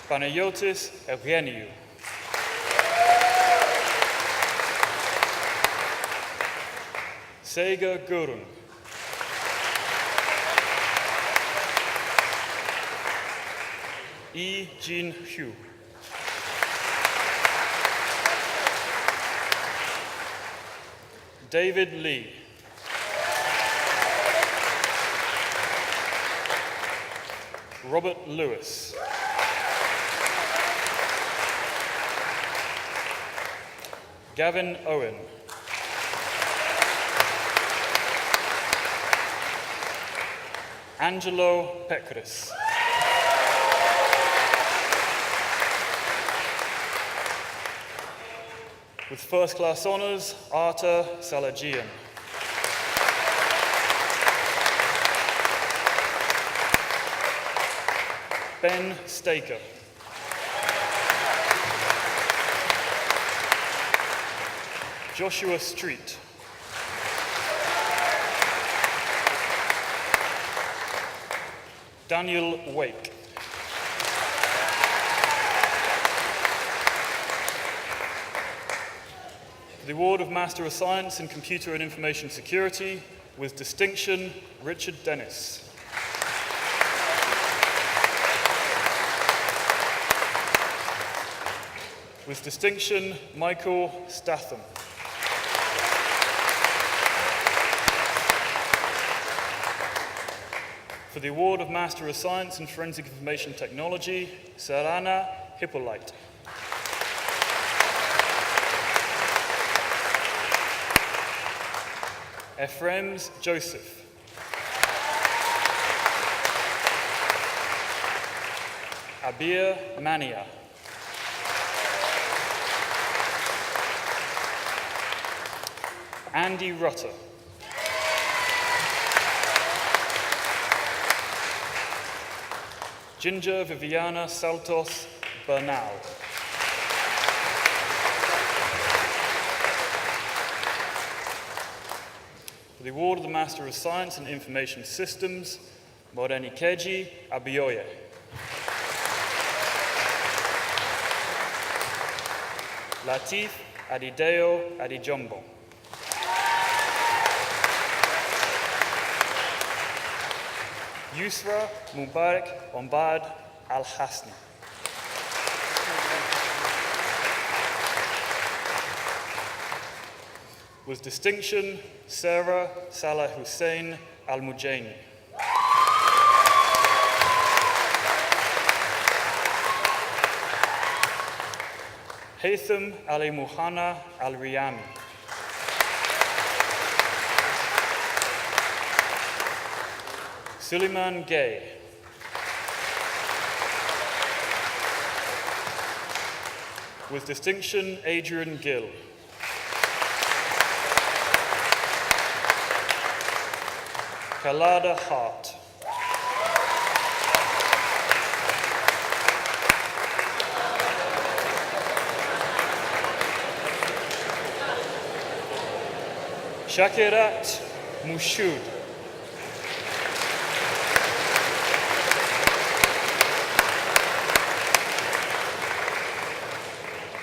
Panayotis Evgeniou. Sega Gurun. Yi Jin Hu. David Lee. Robert Lewis. Gavin Owen. Angelo Pekris. With first class honours, Arta Salagian. Ben Staker. Joshua Street. Daniel Wake. The award of Master of Science in Computer and Information Security, with distinction, Richard Dennis. With distinction, Michael Statham. For the award of Master of Science in Forensic Information Technology, Serana Hippolyte. Ephrems Joseph. Abir Mania. Andy Rutter. Ginger Viviana Saltos Bernal. For the award of the Master of Science in Information Systems, Morenikeji Abioye. Latif Adideo Adijombo. Yusra Mubarak Ombad Al-Hasni. With distinction, Sarah Salah Hussein Al-Mujaini. Haytham Ali Muhana Al-Riyami. Suleiman Gay. With distinction, Adrian Gill. Kalada Hart. Shakirat Mushud.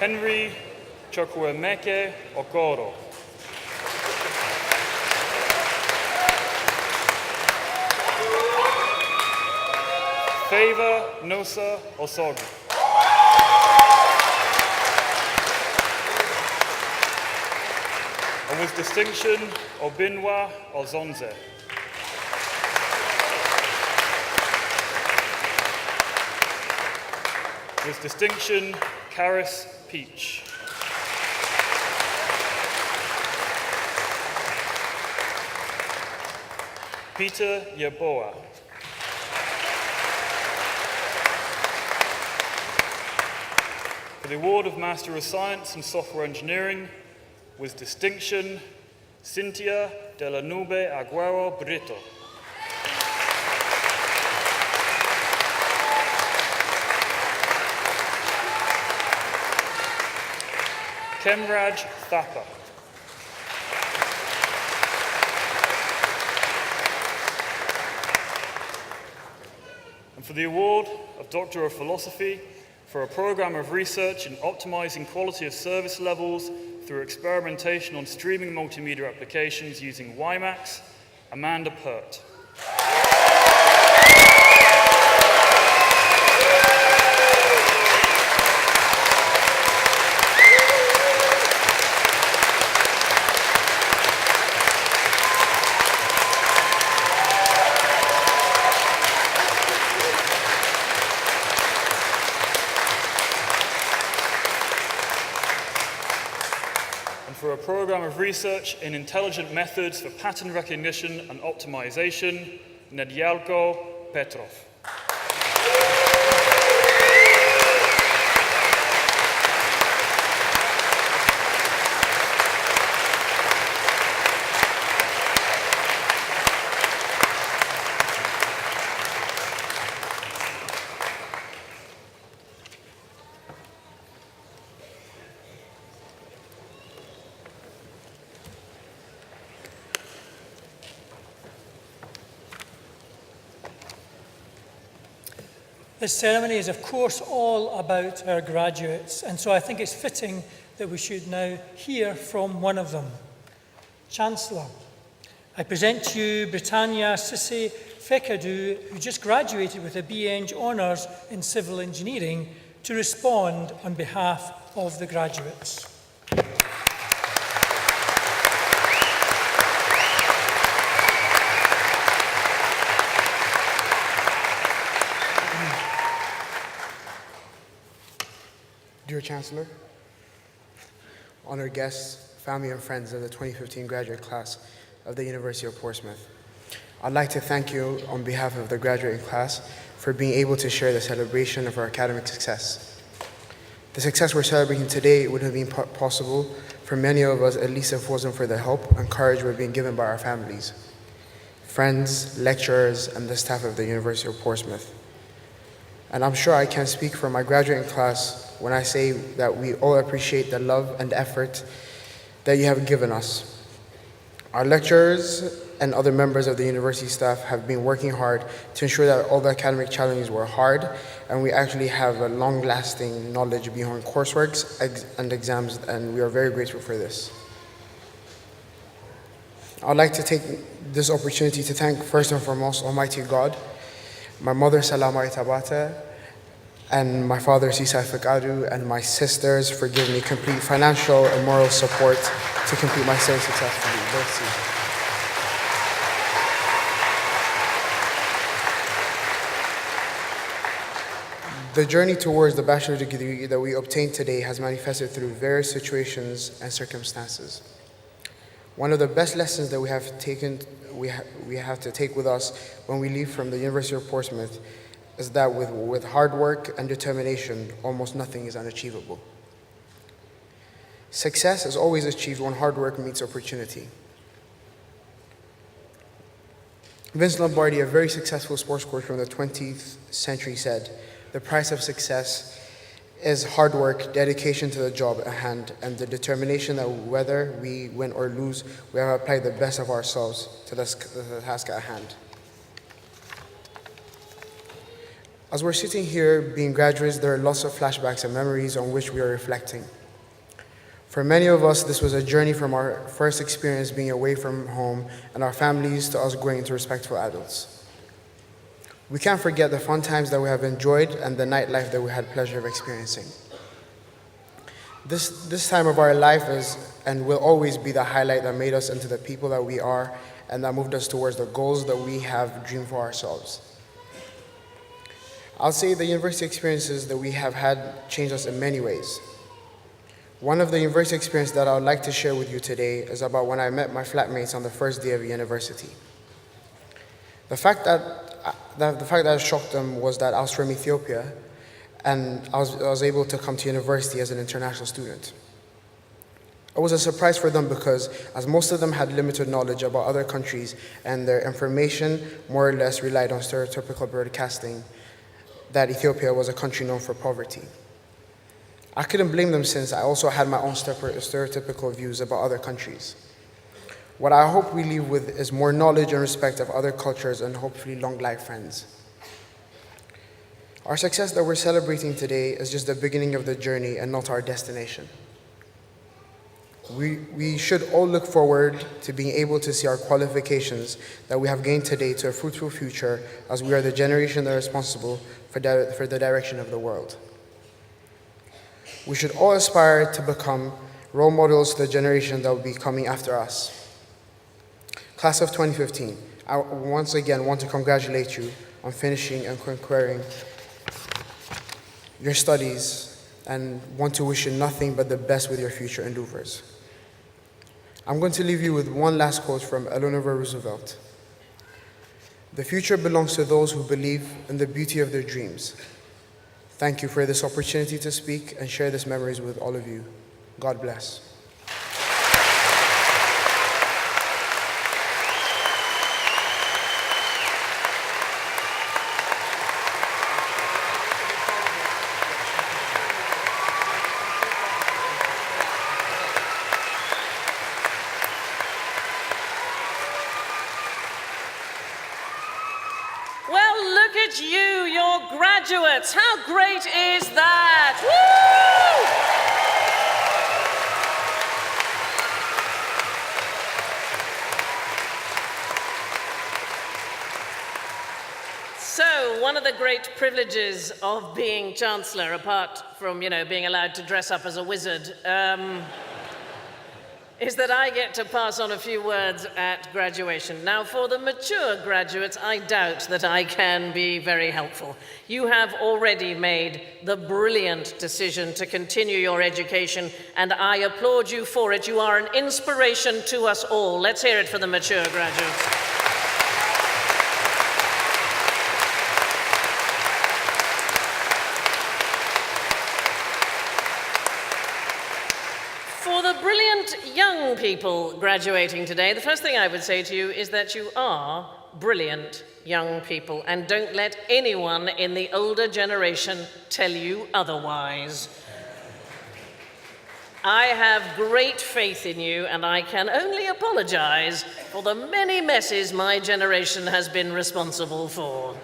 Henry Chukwuemeke Okoro. Favor Nosa Osogu. And with distinction, Obinwa Ozonze. With distinction, Karis Peach. Peter Yeboah. For the award of Master of Science in Software Engineering, with distinction, Cynthia de la Nube Aguero Brito. Kemraj Thapa. And for the award of Doctor of Philosophy for a program of research in optimizing quality of service levels through experimentation on streaming multimedia applications using WiMAX, Amanda Pert. For a program of research in intelligent methods for pattern recognition and optimization, Nedyalko Petrov. This ceremony is, of course, all about our graduates, and so I think it's fitting that we should now hear from one of them. Chancellor, I present to you Britannia Sissi Fekadu, who just graduated with a BEng Honours in Civil Engineering, to respond on behalf of the graduates. Dear Chancellor, honored guests, family and friends of the 2015 graduate class of the University of Portsmouth, I'd like to thank you on behalf of the graduating class for being able to share the celebration of our academic success. The success we're celebrating today would have been possible for many of us, at least if it wasn't for the help and courage we're being given by our families, friends, lecturers, and the staff of the University of Portsmouth. And I'm sure I can speak for my graduating class when I say that we all appreciate the love and effort that you have given us. Our lecturers and other members of the university staff have been working hard to ensure that all the academic challenges were hard and we actually have a long-lasting knowledge behind coursework and exams, and we are very grateful for this. I'd like to take this opportunity to thank first and foremost Almighty God, my mother Salama Itabata, and my father Sisai Fakadu, and my sisters for giving me complete financial and moral support to complete my studies successfully. Merci. The journey towards the bachelor's degree that we obtained today has manifested through various situations and circumstances. One of the best lessons that we have to take with us when we leave from the University of Portsmouth is that with hard work and determination, almost nothing is unachievable. Success is always achieved when hard work meets opportunity. Vince Lombardi, a very successful sports coach from the 20th century, said, "The price of success is hard work, dedication to the job at hand, and the determination that whether we win or lose, we have applied the best of ourselves to the task at hand." As we're sitting here being graduates, there are lots of flashbacks and memories on which we are reflecting. For many of us, this was a journey from our first experience being away from home and our families to us growing into respectful adults. We can't forget the fun times that we have enjoyed and the nightlife that we had pleasure of experiencing. This time of our life is and will always be the highlight that made us into the people that we are and that moved us towards the goals that we have dreamed for ourselves. I'll say the university experiences that we have had changed us in many ways. One of the university experiences that I would like to share with you today is about when I met my flatmates on the first day of university. The fact that shocked them was that I was from Ethiopia and I was able to come to university as an international student. It was a surprise for them because as most of them had limited knowledge about other countries and their information more or less relied on stereotypical broadcasting that Ethiopia was a country known for poverty. I couldn't blame them since I also had my own stereotypical views about other countries. What I hope we leave with is more knowledge and respect of other cultures and hopefully long-life friends. Our success that we're celebrating today is just the beginning of the journey and not our destination. We should all look forward to being able to see our qualifications that we have gained today to a fruitful future as we are the generation that are responsible for the direction of the world. We should all aspire to become role models to the generation that will be coming after us. Class of 2015, I once again want to congratulate you on finishing and conquering your studies and want to wish you nothing but the best with your future endeavors. I'm going to leave you with one last quote from Eleanor Roosevelt. "The future belongs to those who believe in the beauty of their dreams." Thank you for this opportunity to speak and share these memories with all of you. God bless. You, your graduates. How great is that? Woo! So, one of the great privileges of being Chancellor, apart from, being allowed to dress up as a wizard, is that I get to pass on a few words at graduation. Now, for the mature graduates, I doubt that I can be very helpful. You have already made the brilliant decision to continue your education, and I applaud you for it. You are an inspiration to us all. Let's hear it for the mature graduates. For the brilliant young people graduating today, the first thing I would say to you is that you are brilliant young people, and don't let anyone in the older generation tell you otherwise. I have great faith in you, and I can only apologize for the many messes my generation has been responsible for.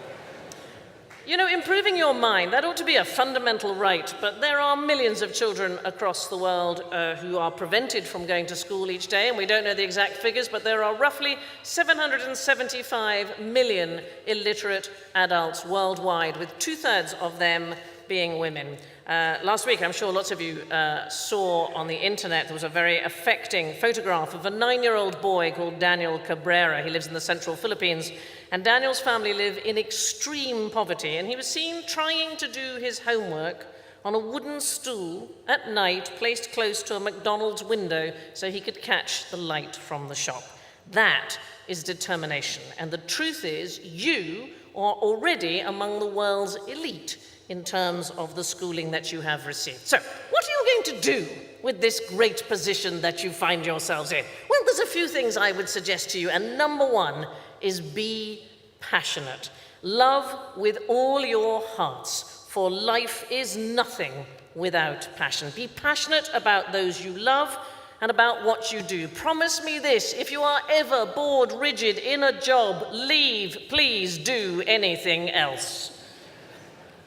You know, improving your mind, that ought to be a fundamental right, but there are millions of children across the world who are prevented from going to school each day, and we don't know the exact figures, but there are roughly 775 million illiterate adults worldwide, with 2/3 of them being women. Last week, I'm sure lots of you saw on the internet, there was a very affecting photograph of a 9-year-old boy called Daniel Cabrera. He lives in the central Philippines, and Daniel's family live in extreme poverty, and he was seen trying to do his homework on a wooden stool at night placed close to a McDonald's window so he could catch the light from the shop. That is determination, and the truth is you are already among the world's elite in terms of the schooling that you have received. So, what are you going to do with this great position that you find yourselves in? Well, there's a few things I would suggest to you, and number one is be passionate. Love with all your hearts, for life is nothing without passion. Be passionate about those you love and about what you do. Promise me this: if you are ever bored rigid in a job, leave. Please do anything else.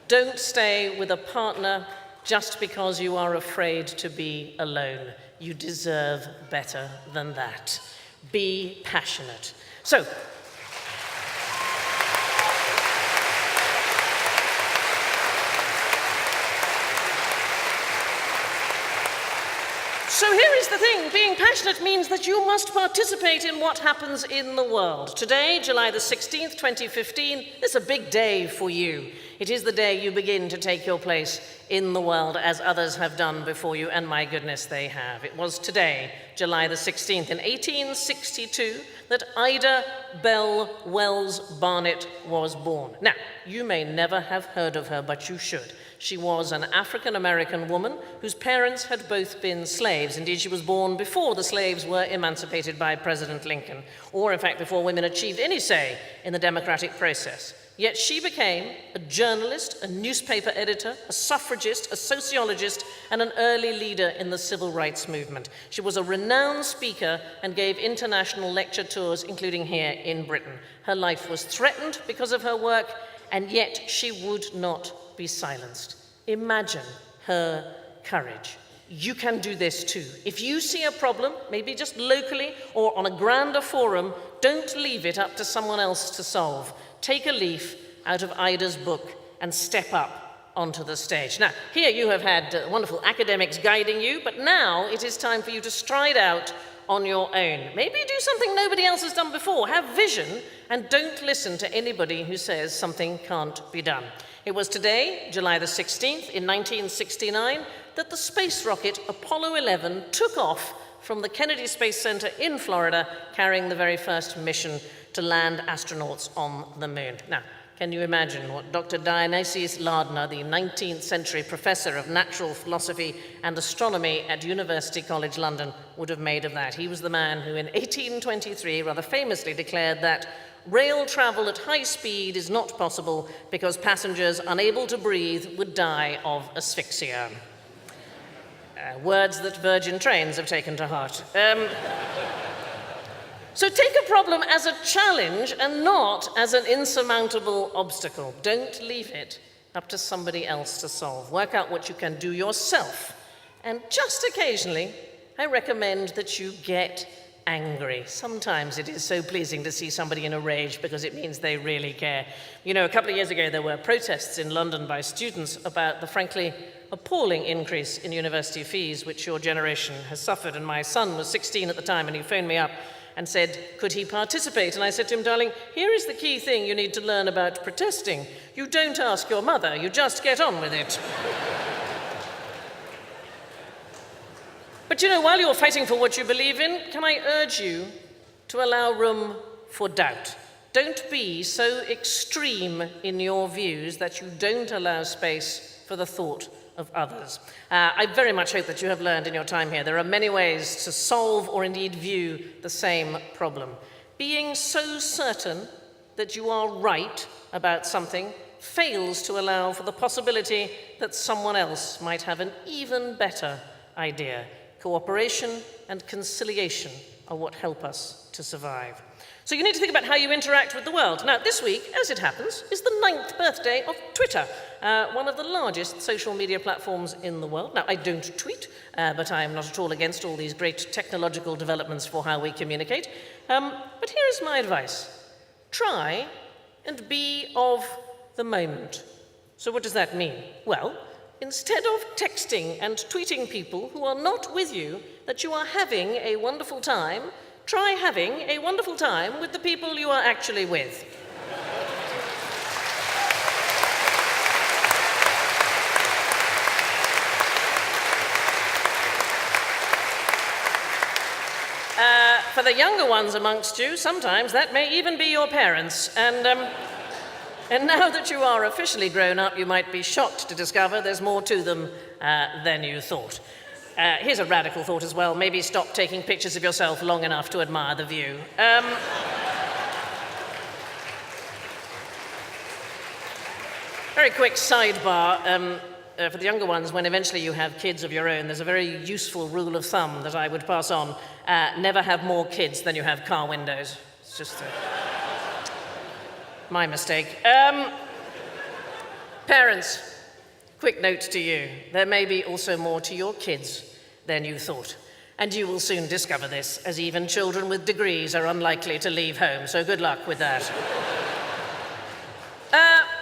Don't stay with a partner just because you are afraid to be alone. You deserve better than that. Be passionate. So here is the thing, being passionate means that you must participate in what happens in the world. Today, July the 16th, 2015, is a big day for you. It is the day you begin to take your place in the world as others have done before you, and my goodness, they have. It was today, July the 16th, in 1862, that Ida Bell Wells Barnett was born. Now, you may never have heard of her, but you should. She was an African-American woman whose parents had both been slaves. Indeed, she was born before the slaves were emancipated by President Lincoln, or in fact before women achieved any say in the democratic process. Yet she became a journalist, a newspaper editor, a suffragist, a sociologist, and an early leader in the civil rights movement. She was a renowned speaker and gave international lecture tours, including here in Britain. Her life was threatened because of her work, and yet she would not be silenced. Imagine her courage. You can do this too. If you see a problem, maybe just locally or on a grander forum, don't leave it up to someone else to solve. Take a leaf out of Ida's book and step up onto the stage. Now, here you have had wonderful academics guiding you, but now it is time for you to stride out on your own. Maybe do something nobody else has done before. Have vision and don't listen to anybody who says something can't be done. It was today, July the 16th, in 1969, that the space rocket Apollo 11 took off from the Kennedy Space Center in Florida, carrying the very first mission to land astronauts on the moon. Now, can you imagine what Dr. Dionysius Lardner, the 19th century professor of natural philosophy and astronomy at University College London, would have made of that? He was the man who in 1823 rather famously declared that rail travel at high speed is not possible because passengers unable to breathe would die of asphyxia. Words that Virgin Trains have taken to heart. So take a problem as a challenge and not as an insurmountable obstacle. Don't leave it up to somebody else to solve. Work out what you can do yourself. And just occasionally, I recommend that you get angry. Sometimes it is so pleasing to see somebody in a rage because it means they really care. You know, a couple of years ago there were protests in London by students about the frankly appalling increase in university fees which your generation has suffered, and my son was 16 at the time and he phoned me up and said, could he participate? And I said to him, darling, here is the key thing you need to learn about protesting. You don't ask your mother, you just get on with it. But you know, while you're fighting for what you believe in, can I urge you to allow room for doubt? Don't be so extreme in your views that you don't allow space for the thought of others. I very much hope that you have learned in your time here there are many ways to solve or indeed view the same problem. Being so certain that you are right about something fails to allow for the possibility that someone else might have an even better idea. Cooperation and conciliation are what help us to survive. So you need to think about how you interact with the world. Now, this week, as it happens, is the 9th birthday of Twitter, one of the largest social media platforms in the world. Now, I don't tweet, but I am not at all against all these great technological developments for how we communicate. But here is my advice. Try and be of the moment. So what does that mean? Well, instead of texting and tweeting people who are not with you that you are having a wonderful time, try having a wonderful time with the people you are actually with. For the younger ones amongst you, sometimes that may even be your parents. And now that you are officially grown up, you might be shocked to discover there's more to them than you thought. Here's a radical thought as well. Maybe stop taking pictures of yourself long enough to admire the view. Very quick sidebar. For the younger ones, when eventually you have kids of your own, there's a very useful rule of thumb that I would pass on. Never have more kids than you have car windows. It's just my mistake. Parents, quick note to you. There may be also more to your kids than you thought. And you will soon discover this, as even children with degrees are unlikely to leave home. So good luck with that.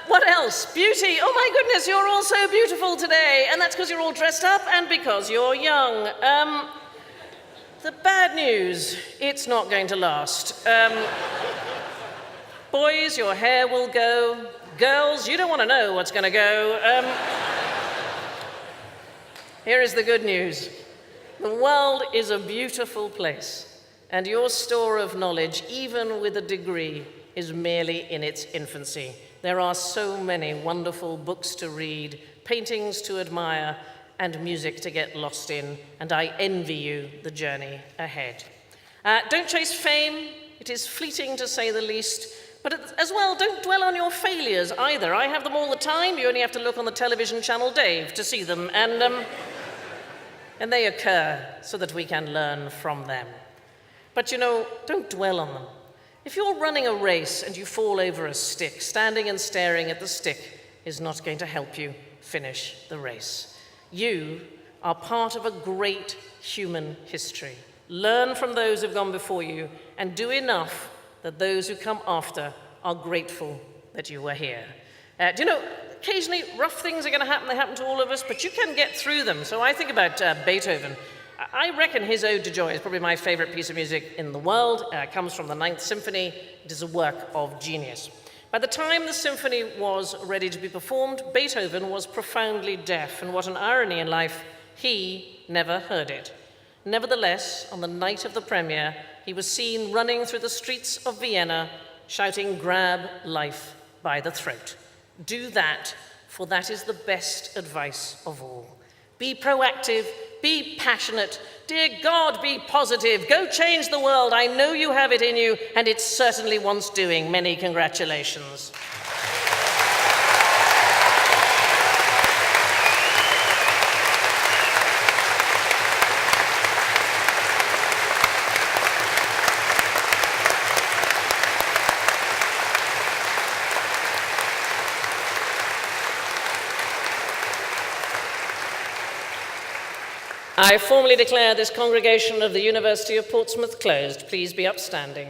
What else? Beauty. Oh my goodness, you're all so beautiful today. And that's because you're all dressed up and because you're young. The bad news, it's not going to last. Boys, your hair will go. Girls, you don't want to know what's going to go. Here is the good news. The world is a beautiful place, and your store of knowledge, even with a degree, is merely in its infancy. There are so many wonderful books to read, paintings to admire, and music to get lost in, and I envy you the journey ahead. Don't chase fame. It is fleeting to say the least. But as well, don't dwell on your failures either. I have them all the time. You only have to look on the television channel Dave to see them. And they occur so that we can learn from them. But you know, don't dwell on them. If you're running a race and you fall over a stick, standing and staring at the stick is not going to help you finish the race. You are part of a great human history. Learn from those who've gone before you and do enough that those who come after are grateful that you were here. Do you know, occasionally rough things are going to happen. They happen to all of us, but you can get through them. So I think about Beethoven. I reckon his Ode to Joy is probably my favorite piece of music in the world. It comes from the 9th Symphony. It is a work of genius. By the time the symphony was ready to be performed, Beethoven was profoundly deaf, and what an irony in life, he never heard it. Nevertheless, on the night of the premiere, he was seen running through the streets of Vienna, shouting, "Grab life by the throat." Do that, for that is the best advice of all. Be proactive, be passionate. Dear God, be positive. Go change the world. I know you have it in you, and it certainly wants doing. Many congratulations. I formally declare this congregation of the University of Portsmouth closed. Please be upstanding.